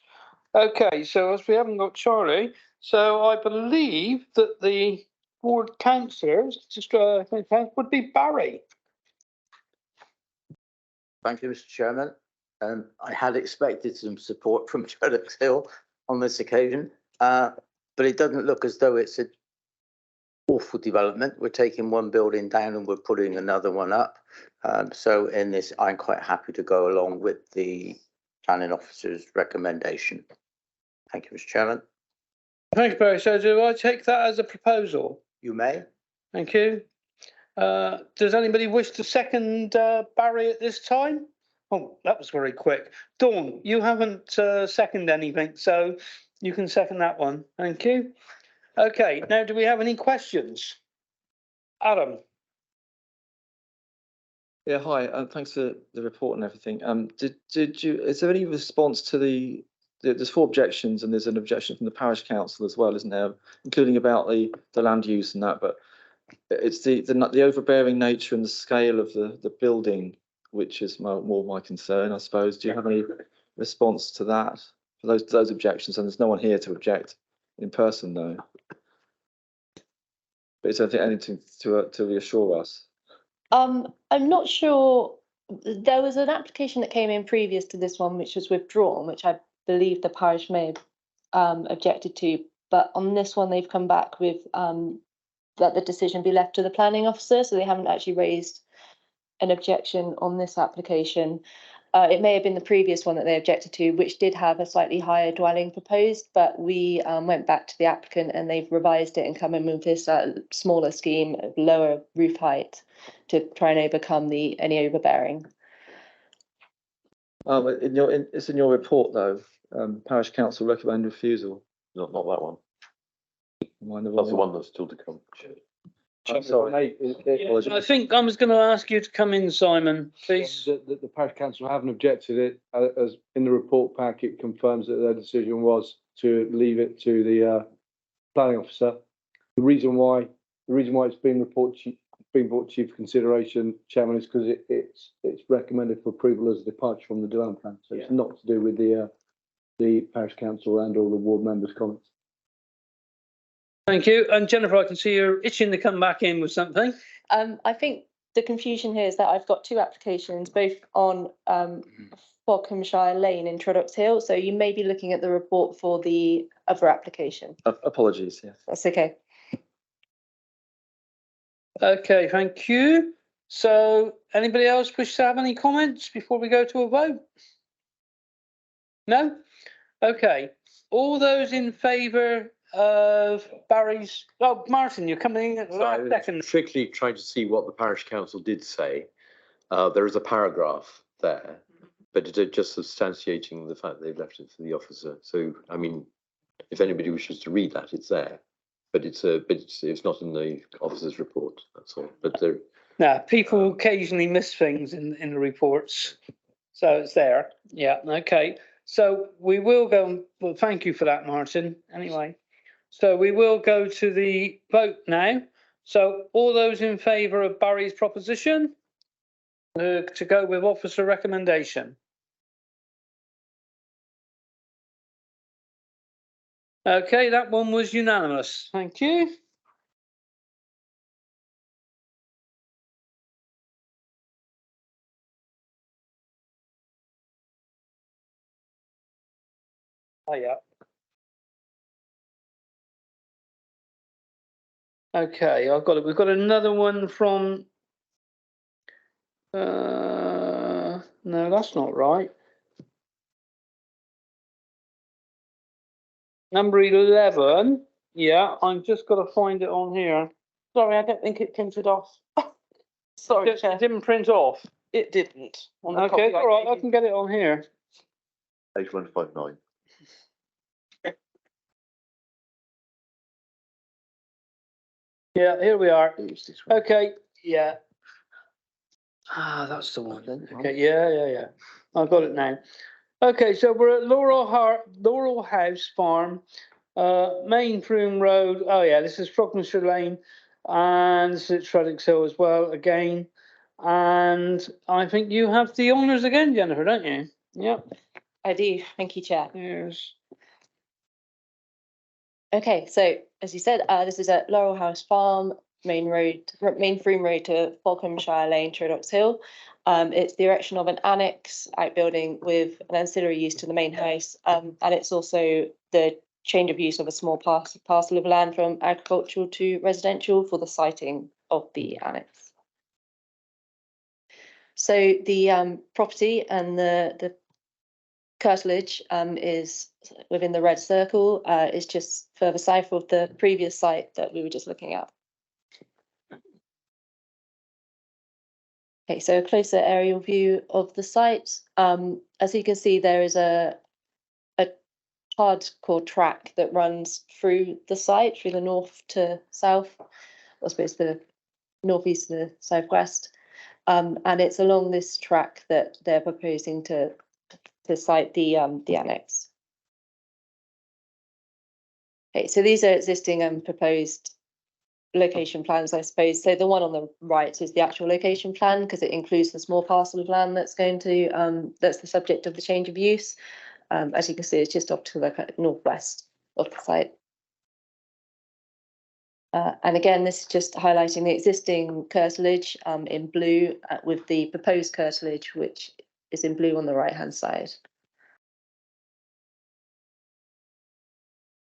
Okay, so as we haven't got Charlie, so I believe that the ward councillors would be Barry. Thank you, Mr. Chairman. I had expected some support from Trellick Hill on this occasion, but it doesn't look as though it's an awful development. We're taking one building down and we're putting another one up. So in this, I'm quite happy to go along with the planning officer's recommendation. Thank you, Mr. Chairman. Thank you, Barry. So do I take that as a proposal? You may. Thank you. Does anybody wish to second Barry at this time? Oh, that was very quick. Dawn, you haven't seconded anything, so you can second that one. Thank you. Okay, now do we have any questions? Adam. Yeah, hi. Thanks for the report and everything. Did you? Is there any response to there's 4 objections and there's an objection from the parish council as well, isn't there? Including about the land use and that, but it's the overbearing nature and the scale of the building, which is more my concern, I suppose. Do you have any response to that for those objections? And there's no one here to object in person, though. But is there anything to reassure us? I'm not sure. There was an application that came in previous to this one, which was withdrawn, which I believe the parish may have objected to. But on this one, they've come back with that the decision be left to the planning officer. So they haven't actually raised an objection on this application. It may have been the previous one that they objected to, which did have a slightly higher dwelling proposed, but we went back to the applicant and they've revised it and come in with this smaller scheme, lower roof height, to try and overcome any overbearing. It's in your report though. Parish council recommend refusal. Not that one. That's the one that's still to come. I'm sorry. I think I was going to ask you to come in, Simon, please. The parish council haven't objected it, as in the report pack, it confirms that their decision was to leave it to the planning officer. The reason why it's being brought to you for consideration, Chairman, is because it's recommended for approval as a departure from the development plan. So it's not to do with the parish council and all the ward members' comments. Thank you. And Jennifer, I can see you're itching to come back in with something. I think the confusion here is that I've got 2 applications, both on Fockhamshire Lane in Trollocs Hill. So you may be looking at the report for the other application. Apologies, yes. That's okay. Okay, thank you. So anybody else wish to have any comments before we go to a vote? No? Okay. All those in favour of Barry's... Oh, Martin, you're coming in at the last second. Strictly trying to see what the parish council did say. There is a paragraph there, but it's just substantiating the fact they've left it to the officer. So, I mean, if anybody wishes to read that, it's there. But it's not in the officer's report. That's all. But No, people occasionally miss things in the reports, so it's there. Yeah, okay. So we will go, well, thank you for that, Martin, anyway. So we will go to the vote now. So all those in favour of Barry's proposition to go with officer recommendation? Okay, that one was unanimous. Thank you. Oh, yeah. Okay, I've got it. We've got another one from. No, that's not right. Number 11. Yeah, I've just got to find it on here. Sorry, I don't think it printed off. Sorry, It didn't print off. It didn't. On the Okay, copy I all right, gave I can get it on here. Page 159. Yeah, here we are. Okay, yeah. Ah, that's the one then. Okay, yeah. I've got it now. Okay, so we're at Laurel House Farm, Main Froome Road. Oh yeah, this is Frogmanshire Lane, and this is Tredick Hill as well again. And I think you have the honours again, Jennifer, don't you? Yep. I do. Thank you, Chair. Yes. Okay, so as you said, this is at Laurel House Farm, Main Froome Road to Falconshire Lane, Tredick Hill. It's the erection of an annex outbuilding with an ancillary use to the main house, and it's also the change of use of a small parcel of land from agricultural to residential for the siting of the annex. So the property and the curtilage is within the red circle, is just further south of the previous site that we were just looking at. Okay, so a closer aerial view of the site. As you can see, there is a hardcore track that runs through the site, through the north to south, I suppose the northeast to the southwest. And it's along this track that they're proposing to site the annex. Okay, so these are existing and proposed location plans, I suppose. So the one on the right is the actual location plan because it includes the small parcel of land that's going to that's the subject of the change of use. As you can see, it's just off to the northwest of the site. And again, this is just highlighting the existing curtilage in blue with the proposed curtilage, which is in blue on the right-hand side.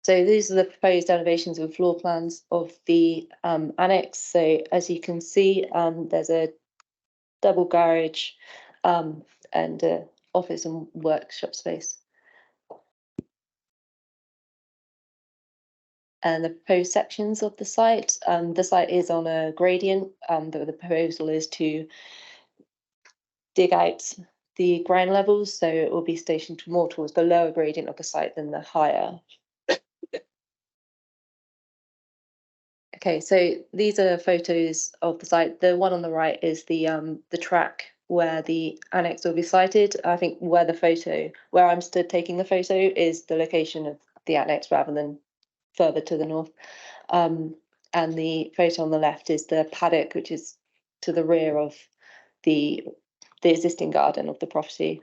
So these are the proposed elevations and floor plans of the annex. So as you can see, there's a double garage and office and workshop space. And the proposed sections of the site is on a gradient. The proposal is to dig out the ground levels, so it will be stationed more towards the lower gradient of the site than the higher. Okay, so these are photos of the site. The one on the right is the track where the annex will be sited. I think where I'm stood taking the photo is the location of the annex rather than further to the north. And the photo on the left is the paddock, which is to the rear of the existing garden of the property.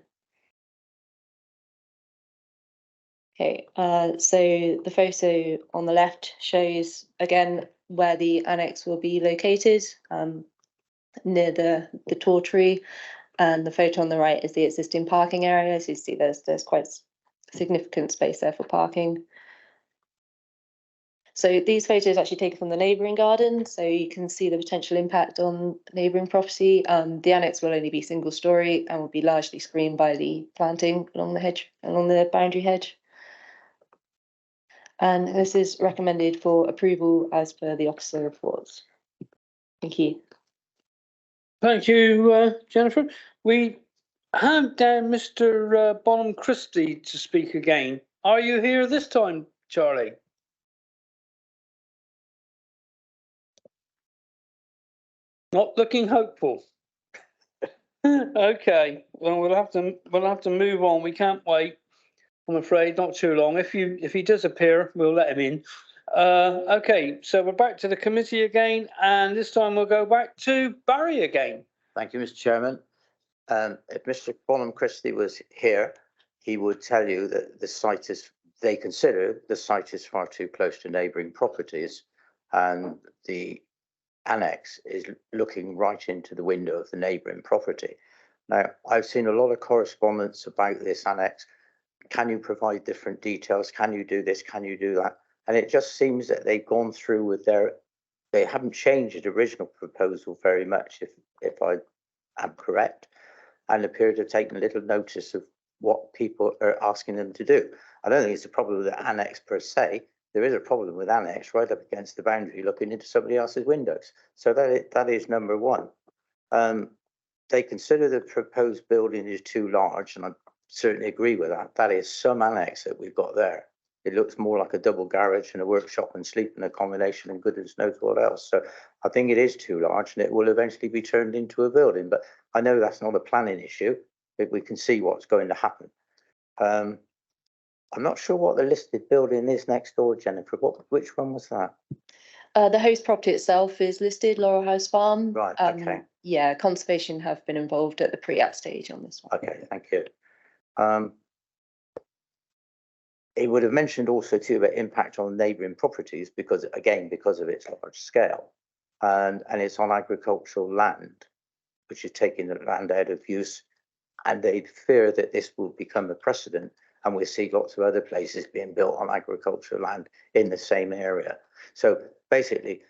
Okay, so the photo on the left shows again where the annex will be located, near the tall tree, and the photo on the right is the existing parking area. As you see, there's quite significant space there for parking. So these photos are actually taken from the neighbouring garden, so you can see the potential impact on neighbouring property. The annex will only be single storey and will be largely screened by the planting along the boundary hedge. And this is recommended for approval as per the officer reports. Thank you. Thank you, Jennifer. We have down Mr. Bonham Christie to speak again. Are you here this time, Charlie? Not looking hopeful. Okay, well, we'll have to move on. We can't wait. I'm afraid not too long. If he does appear, we'll let him in. Okay, so we're back to the committee again, and this time we'll go back to Barry again. Thank you, Mr. Chairman. If Mr. Bonham Christie was here, he would tell you that they consider the site is far too close to neighbouring properties, and the annex is looking right into the window of the neighbouring property. Now, I've seen a lot of correspondence about this annex. Can you provide different details? Can you do this? Can you do that? And it just seems that they've gone through with they haven't changed the original proposal very much, if I am correct, and appear to have taken little notice of what people are asking them to do. I don't think it's a problem with the annex per se. There is a problem with annex right up against the boundary looking into somebody else's windows. So that is number one. They consider the proposed building is too large, and I certainly agree with that. That is some annex that we've got there. It looks more like a double garage and a workshop and sleeping accommodation and goodness knows what else. So I think it is too large, and it will eventually be turned into a building. But I know that's not a planning issue, but we can see what's going to happen. I'm not sure what the listed building is next door, Jennifer. Which one was that? The host property itself is listed, Laurel House Farm. Right, okay. Yeah, conservation have been involved at the pre-app stage on this one. Okay, thank you. It would have mentioned also too about impact on neighbouring properties because of its large scale, and it's on agricultural land, which is taking the land out of use, and they fear that this will become a precedent, and we see lots of other places being built on agricultural land in the same area. So basically,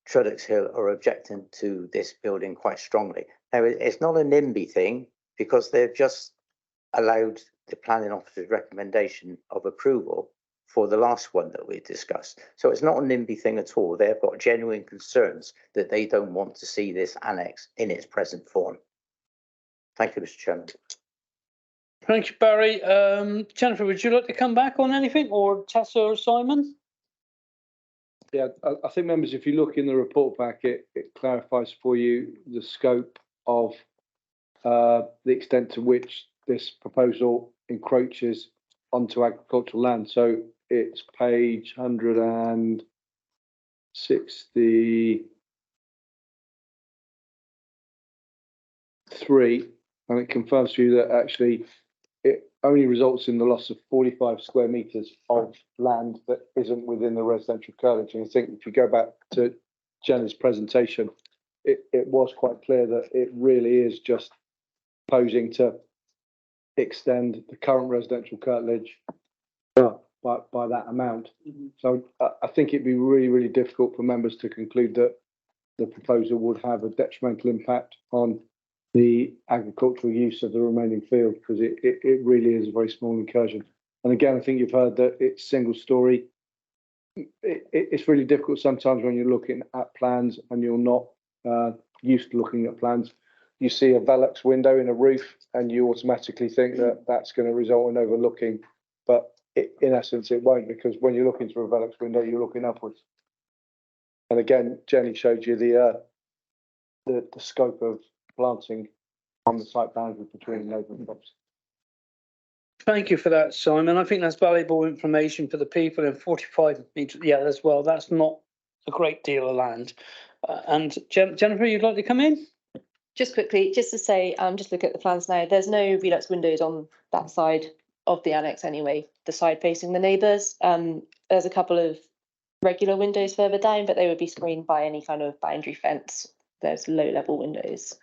Truddock's Hill are objecting to this building quite strongly. Now, it's not a NIMBY thing because they've just allowed the planning officer's recommendation of approval for the last one that we discussed. So it's not a NIMBY thing at all. They've got genuine concerns that they don't want to see this annex in its present form. Thank you, Mr. Chairman. Thank you, Barry. Jennifer, would you like to come back on anything, or Tessa or Simon? Yeah, I think members, if you look in the report back, it clarifies for you the scope of the extent to which this proposal encroaches onto agricultural land. So it's page 163, and it confirms to you that actually it only results in the loss of 45 square metres of land that isn't within the residential curtilage. And I think if you go back to Jenna's presentation, it was quite clear that it really is just proposing to extend the current residential curtilage by that amount. So I think it'd be really, really difficult for members to conclude that the proposal would have a detrimental impact on the agricultural use of the remaining field, because it really is a very small incursion. And again, I think you've heard that it's single story. It's really difficult sometimes when you're looking at plans and you're not used to looking at plans. You see a Velux window in a roof and you automatically think that that's going to result in overlooking, but in essence it won't, because when you look into a Velux window you're looking upwards. And again, Jenny showed you the scope of planting on the site boundary between neighbouring crops. Thank you for that, Simon. I think that's valuable information for the people in 45 metres. Yeah, as well. That's not a great deal of land. And Jennifer, you'd like to come in? Just quickly, just to say, just look at the plans now. There's no Velux windows on that side of the annex anyway, the side facing the neighbours. There's a couple of regular windows further down, but they would be screened by any kind of boundary fence. There's low level windows.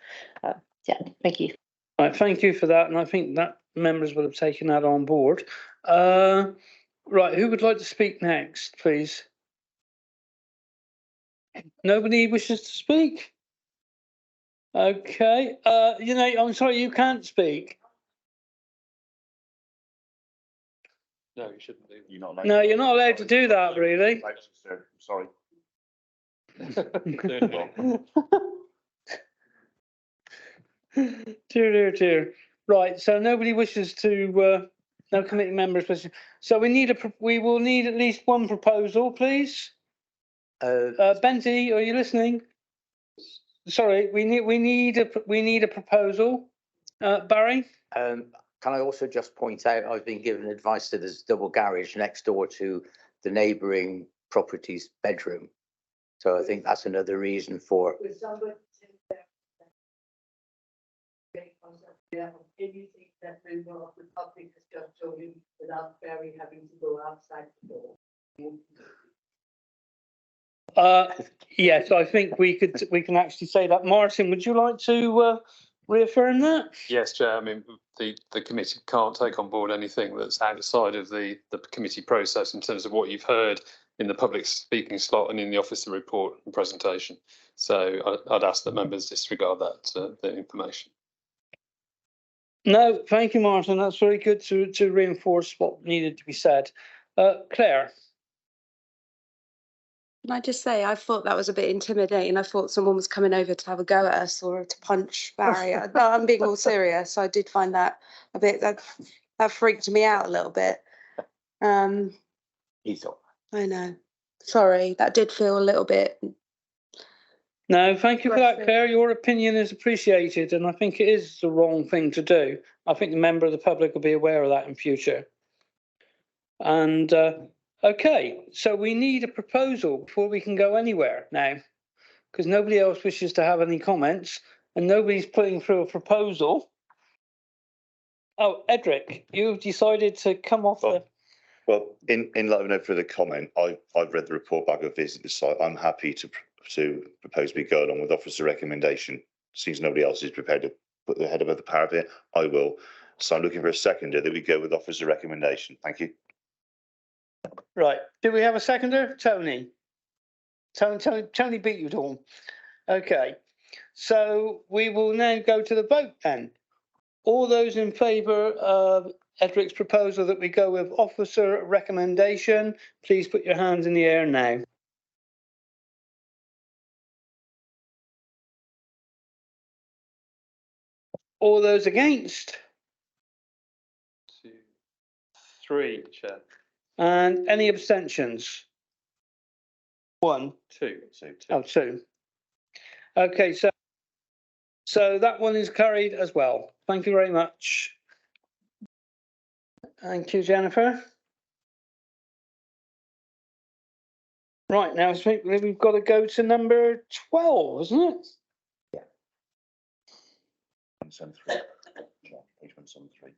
Yeah, thank you. Right, thank you for that. And I think that members will have taken that on board. Right, who would like to speak next, please? Nobody wishes to speak? Okay, I'm sorry, you can't speak. No, you shouldn't do. You're not allowed. No, you're not allowed to do that, really. Sorry. Dear. Right, so nobody wishes to, no committee members. So we will need at least one proposal, please. Benty, are you listening? sorry, we need a proposal. Barry? Can I also just point out, I've been given advice that there's a double garage next door to the neighbouring property's bedroom. So I think that's another reason for. Anything that member of the public has just joined without Barry having to go outside the door. Yes, I think we can actually say that. Martin, would you like to reaffirm that? Yes, Chair. I mean, the committee can't take on board anything that's outside of the committee process in terms of what you've heard in the public speaking slot and in the officer report and presentation. So I'd ask that members disregard that the information. No, thank you, Martin. That's very good to reinforce what needed to be said. Claire? Can I just say, I thought that was a bit intimidating. I thought someone was coming over to have a go at us or to punch Barry. No, I'm being all serious. I did find that a bit, that freaked me out a little bit. He's all I know. Sorry, that did feel a little bit. No, thank you for that, Claire. Your opinion is appreciated, and I think it is the wrong thing to do. I think the member of the public will be aware of that in future. And okay, so we need a proposal before we can go anywhere now, because nobody else wishes to have any comments, and nobody's putting through a proposal. Oh, Edric, you've decided to come off the. Well, in light of no further comment, I've read the report back of visited the site. I'm happy to propose to be go along with officer recommendation. Since nobody else is prepared to put their head above the parapet, I will. So I'm looking for a seconder that we go with officer recommendation. Thank you. Right. Do we have a seconder? Tony. Tony beat you, Dawn. Okay. So we will now go to the vote then. All those in favour of Edric's proposal that we go with officer recommendation, please put your hands in the air now. All those against? 2, 3, Chair. And any abstentions? 1. 2. Oh, 2. Okay, so that one is carried as well. Thank you very much. Thank you, Jennifer. Right, now I think we've got to go to number 12, isn't it? Yeah. 173. Page 173.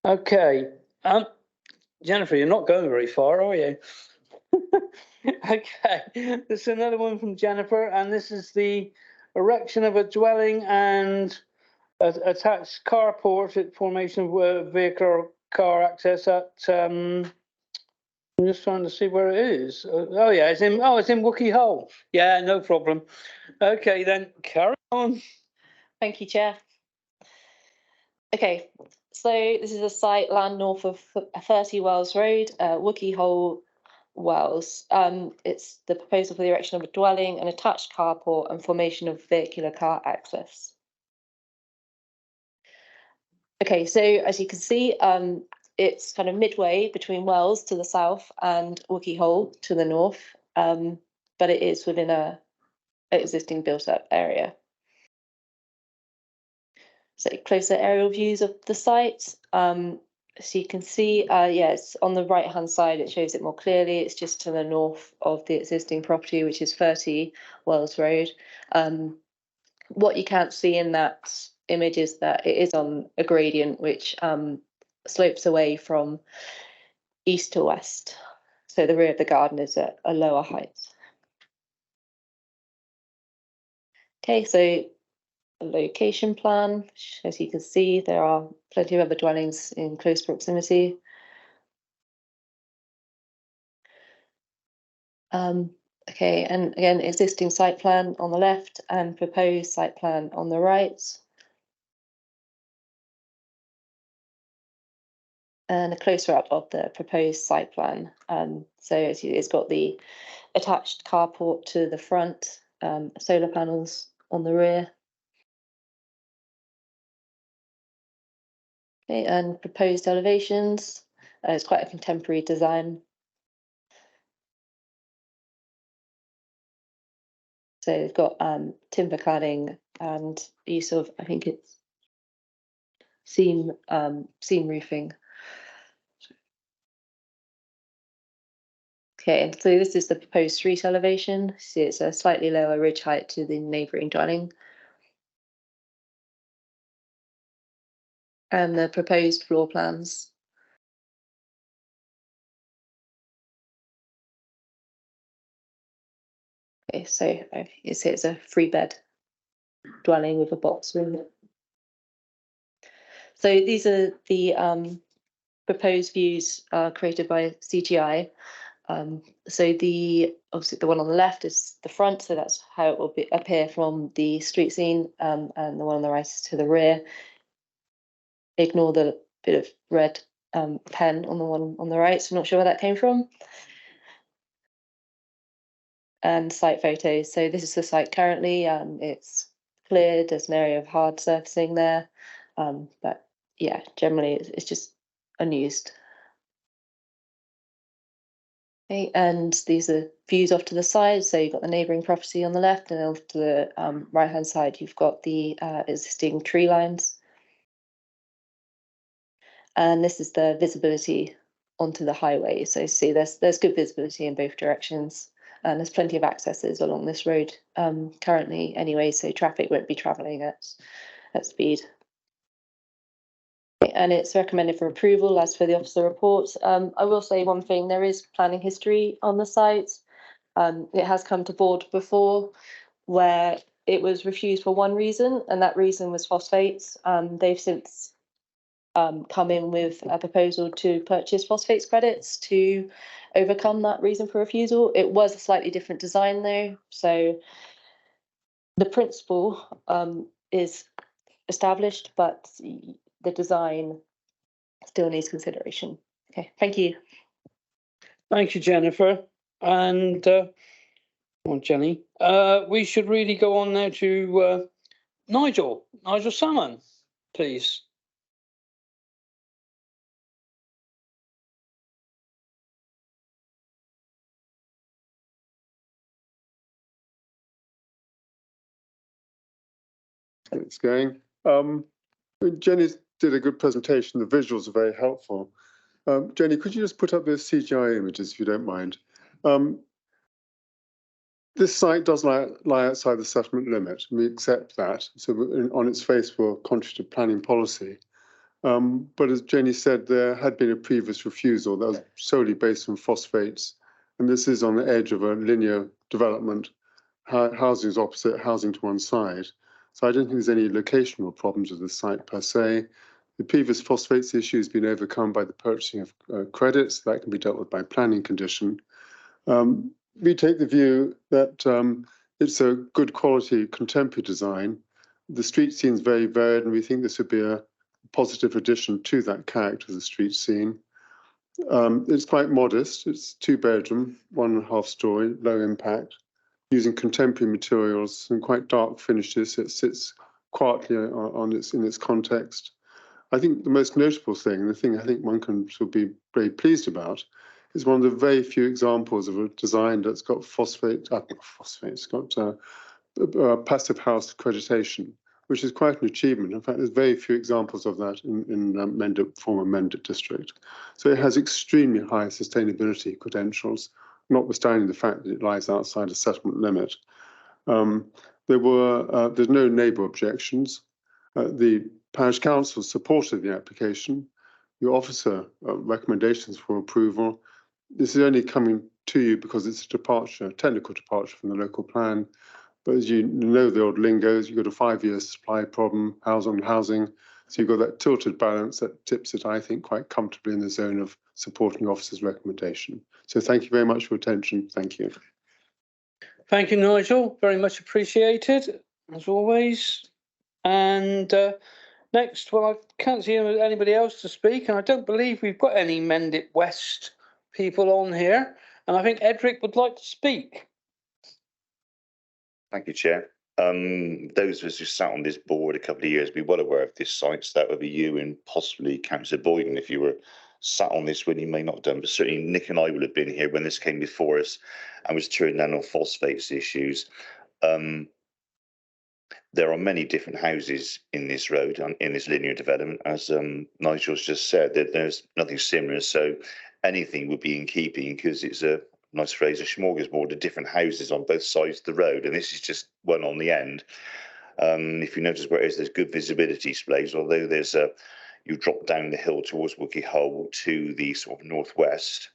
Okay, Jennifer, you're not going very far, are you? Okay, this is another one from Jennifer, and this is the erection of a dwelling and attached carport at formation of vehicle or car access at. I'm just trying to see where it is. Oh yeah, it's in Wookey Hole. Yeah, no problem. Okay, then carry on. Thank you, Chair. Okay, so this is a site land north of 30 Wells Road, Wookey Hole, Wells. It's the proposal for the erection of a dwelling, an attached carport, and formation of vehicular car access. Okay, so as you can see, it's kind of midway between Wells to the south and Wookey Hole to the north, but it is within an existing built-up area. So closer aerial views of the site. So you can see, yeah, it's on the right-hand side, it shows it more clearly. It's just to the north of the existing property, which is 30 Wells Road. What you can't see in that image is that it is on a gradient which slopes away from east to west. So the rear of the garden is at a lower height. Okay, so location plan. As you can see, there are plenty of other dwellings in close proximity. Okay, and again, existing site plan on the left and proposed site plan on the right. And a closer up of the proposed site plan. So it's got the attached carport to the front, solar panels on the rear. Okay, and proposed elevations. It's quite a contemporary design. So we've got timber cladding and use of, I think it's seam roofing. Okay, and so this is the proposed street elevation. See, it's a slightly lower ridge height to the neighbouring dwelling. And the proposed floor plans. Okay, so you see it's a 3-bed dwelling with a box room. So these are the proposed views created by CGI. So obviously the one on the left is the front, so that's how it will appear from the street scene, and the one on the right is to the rear. Ignore the bit of red pen on the one on the right, so I'm not sure where that came from. And site photos. So this is the site currently. It's cleared. There's an area of hard surfacing there, but yeah, generally it's just unused. Okay, and these are views off to the side. So you've got the neighbouring property on the left, and off to the right hand side, you've got the existing tree lines. And this is the visibility onto the highway. So see, there's good visibility in both directions, and there's plenty of accesses along this road currently anyway, so traffic won't be travelling at speed. And it's recommended for approval as for the officer report. I will say one thing, there is planning history on the site. It has come to board before where it was refused for one reason, and that reason was phosphates. They've since come in with a proposal to purchase phosphates credits to overcome that reason for refusal. It was a slightly different design though, so the principle is established, but the design still needs consideration. Okay, thank you. Thank you, Jennifer. And Jenny, we should really go on now to Nigel Salmon, please. It's going. Jenny did a good presentation. The visuals are very helpful. Jenny, could you just put up those CGI images if you don't mind? This site does lie outside the settlement limit, and we accept that. So on its face, we're contrary to planning policy. But as Jenny said, there had been a previous refusal that was solely based on phosphates, and this is on the edge of a linear development. Housing is opposite, housing to one side. So I don't think there's any locational problems with the site per se. The previous phosphates issue has been overcome by the purchasing of credits. That can be dealt with by planning condition. We take the view that it's a good quality contemporary design. The street scene is very varied, and we think this would be a positive addition to that character of the street scene. It's quite modest. It's 2-bedroom, 1.5 story, low impact, using contemporary materials and quite dark finishes. It sits quietly in its context. I think the most notable thing, the thing I think one can sort of be very pleased about, is one of the very few examples of a design that's got it's got passive house accreditation, which is quite an achievement. In fact, there's very few examples of that in former Mendip district. So it has extremely high sustainability credentials, notwithstanding the fact that it lies outside a settlement limit. There's no neighbour objections. The parish council supported the application. Your officer recommendations for approval. This is only coming to you because it's a technical departure from the local plan. But as you know, the old lingos, you've got a 5-year supply problem, house on housing. So you've got that tilted balance that tips it, I think, quite comfortably in the zone of supporting your officer's recommendation. So thank you very much for your attention. Thank you. Thank you, Nigel. Very much appreciated, as always. And next, well, I can't see anybody else to speak, and I don't believe we've got any Mendip West people on here. And I think Edric would like to speak. Thank you, Chair. Those of us who sat on this board a couple of years be well aware of this site. So that would be you and possibly Councillor Boyden if you were sat on this when you may not have done. But certainly Nick and I would have been here when this came before us and was touring down on phosphates issues. There are many different houses in this road, in this linear development. As Nigel's just said, that there's nothing similar. So anything would be in keeping because it's a nice phrase, a smorgasbord of different houses on both sides of the road. And this is just one on the end. If you notice where it is, there's good visibility displays, although there's you drop down the hill towards Wookey Hole to the sort of northwest.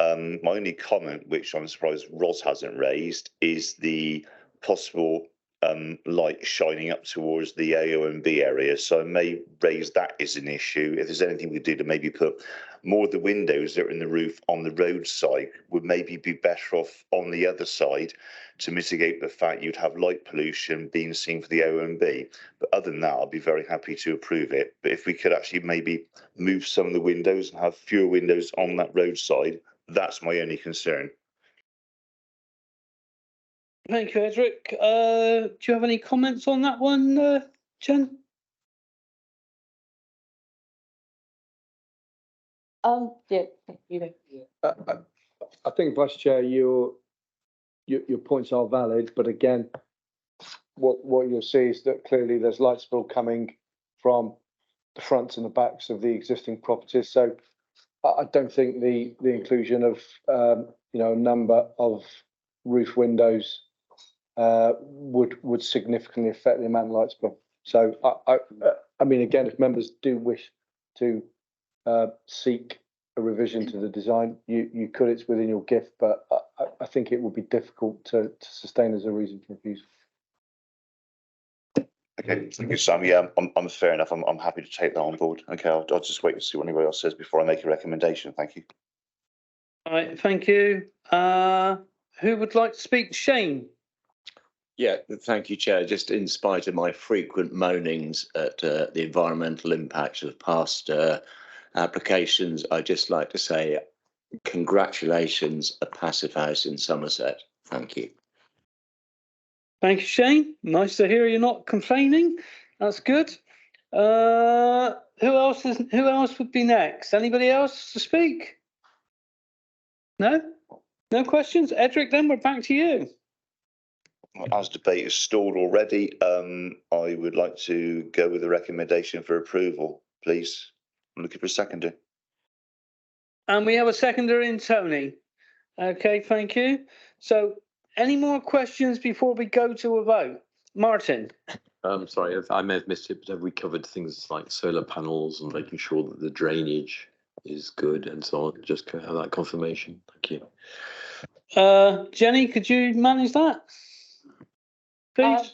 My only comment, which I'm surprised Ros hasn't raised, is the possible light shining up towards the AONB area. So I may raise that as an issue. If there's anything we do to maybe put more of the windows that are in the roof on the roadside, would maybe be better off on the other side to mitigate the fact you'd have light pollution being seen for the OMB. But other than that, I'll be very happy to approve it. But if we could actually maybe move some of the windows and have fewer windows on that roadside, that's my only concern. Thank you, Edric. Do you have any comments on that one, Jen? Yeah, you know. I think, Vice Chair, your points are valid, but again, what you'll see is that clearly there's light spill coming from the fronts and the backs of the existing properties. So I don't think the inclusion of you know, a number of roof windows would significantly affect the amount of light spill. So I mean, again, if members do wish to seek a revision to the design, you could. It's within your gift, but I think it would be difficult to sustain as a reason for refusal. Okay, thank you, Sam. Yeah, I'm fair enough. I'm happy to take that on board. Okay, I'll just wait and see what anybody else says before I make a recommendation. Thank you. All right, thank you. Who would like to speak? Shane. Yeah, thank you, Chair. Just in spite of my frequent moanings at the environmental impact of past applications, I'd just like to say congratulations, a passive house in Somerset. Thank you. Thank you, Shane. Nice to hear you're not complaining. That's good. Who else would be next? Anybody else to speak? No? No questions? Edric, then we're back to you. As debate is stalled already, I would like to go with a recommendation for approval, please. I'm looking for a seconder. And we have a seconder in Tony. Okay, thank you. So any more questions before we go to a vote? Martin. Sorry, I may have missed it, but have we covered things like solar panels and making sure that the drainage is good and so on? Just have that confirmation. Thank you. Jenny, could you manage that? Please.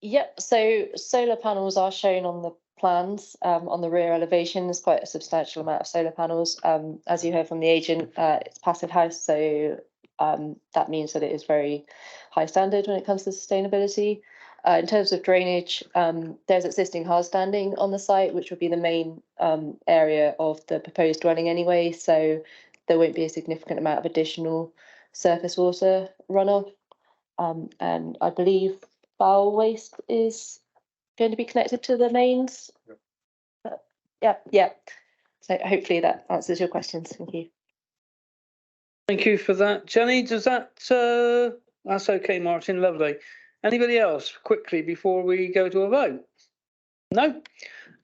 Yep, so solar panels are shown on the plans on the rear elevation. There's quite a substantial amount of solar panels. As you heard from the agent, it's a passive house, so that means that it is very high standard when it comes to sustainability. In terms of drainage, there's existing hard standing on the site, which would be the main area of the proposed dwelling anyway, so there won't be a significant amount of additional surface water runoff. And I believe foul waste is going to be connected to the mains. Yeah. So hopefully that answers your questions. Thank you. Thank you for that. Jenny, does that, that's okay, Martin, lovely. Anybody else quickly before we go to a vote? No?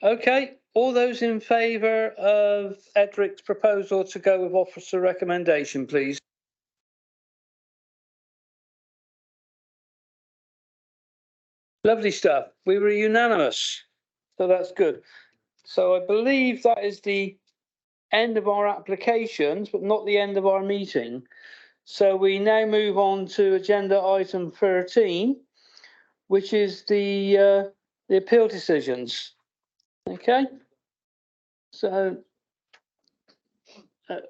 Okay, all those in favour of Edric's proposal to go with officer recommendation, please. Lovely stuff. We were unanimous, so that's good. So I believe that is the end of our applications, but not the end of our meeting. So we now move on to agenda item 13, which is the appeal decisions. Okay. So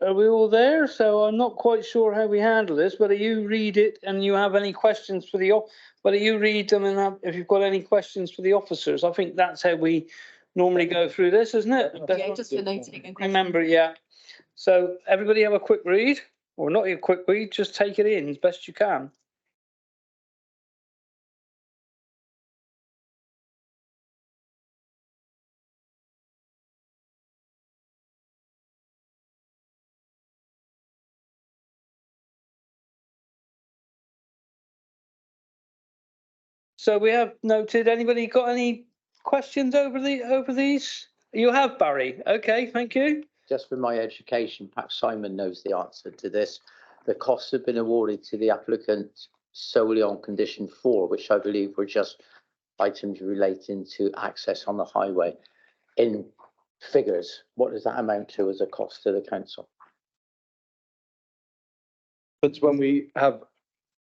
are we all there? So I'm not quite sure how we handle this. Whether you read it and you have any questions for the, whether you read them and if you've got any questions for the officers. I think that's how we normally go through this, isn't it? Yeah, just for noting and remember, yeah. So everybody have a quick read, or not a quick read, just take it in as best you can. So we have noted. Anybody got any questions over these? You have, Barry. Okay, thank you. Just for my education, perhaps Simon knows the answer to this. The costs have been awarded to the applicant solely on condition 4, which I believe were just items relating to access on the highway. In figures, what does that amount to as a cost to the council? But when we have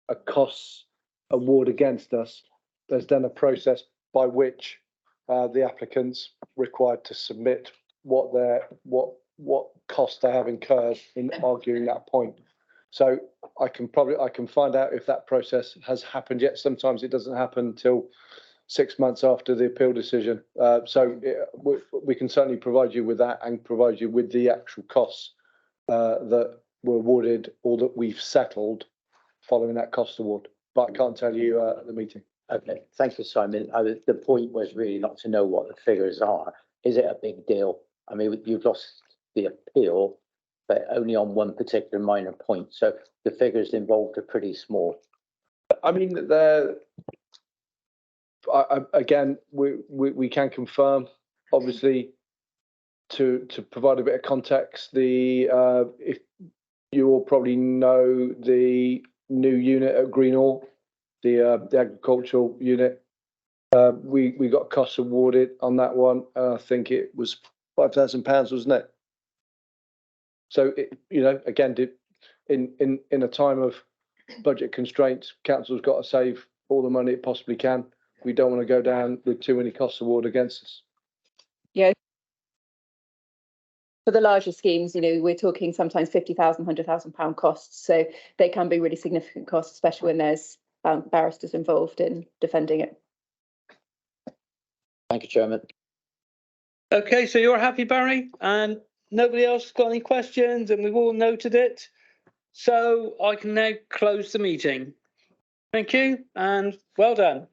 a costs award against us, there's then a process by which the applicant's required to submit what costs they have incurred in arguing that point. So I can find out if that process has happened yet. Sometimes it doesn't happen until 6 months after the appeal decision. We can certainly provide you with that and provide you with the actual costs that were awarded or that we've settled following that cost award. But I can't tell you at the meeting. Okay, thank you, Simon. The point was really not to know what the figures are. Is it a big deal? I mean, you've lost the appeal, but only on one particular minor point. So the figures involved are pretty small. I mean, again, we can confirm, obviously, to provide a bit of context, if you all probably know the new unit at Greenall, the agricultural unit, we got costs awarded on that one. I think it was £5,000, wasn't it? So again, in a time of budget constraints, council's got to save all the money it possibly can. We don't want to go down with too many costs award against us. Yeah. For the larger schemes, we're talking sometimes £50,000, £100,000 costs. So they can be really significant costs, especially when there's barristers involved in defending it. Thank you, Chairman. Okay, so you're happy, Barry, and nobody else got any questions, and we've all noted it. So I can now close the meeting. Thank you, and well done.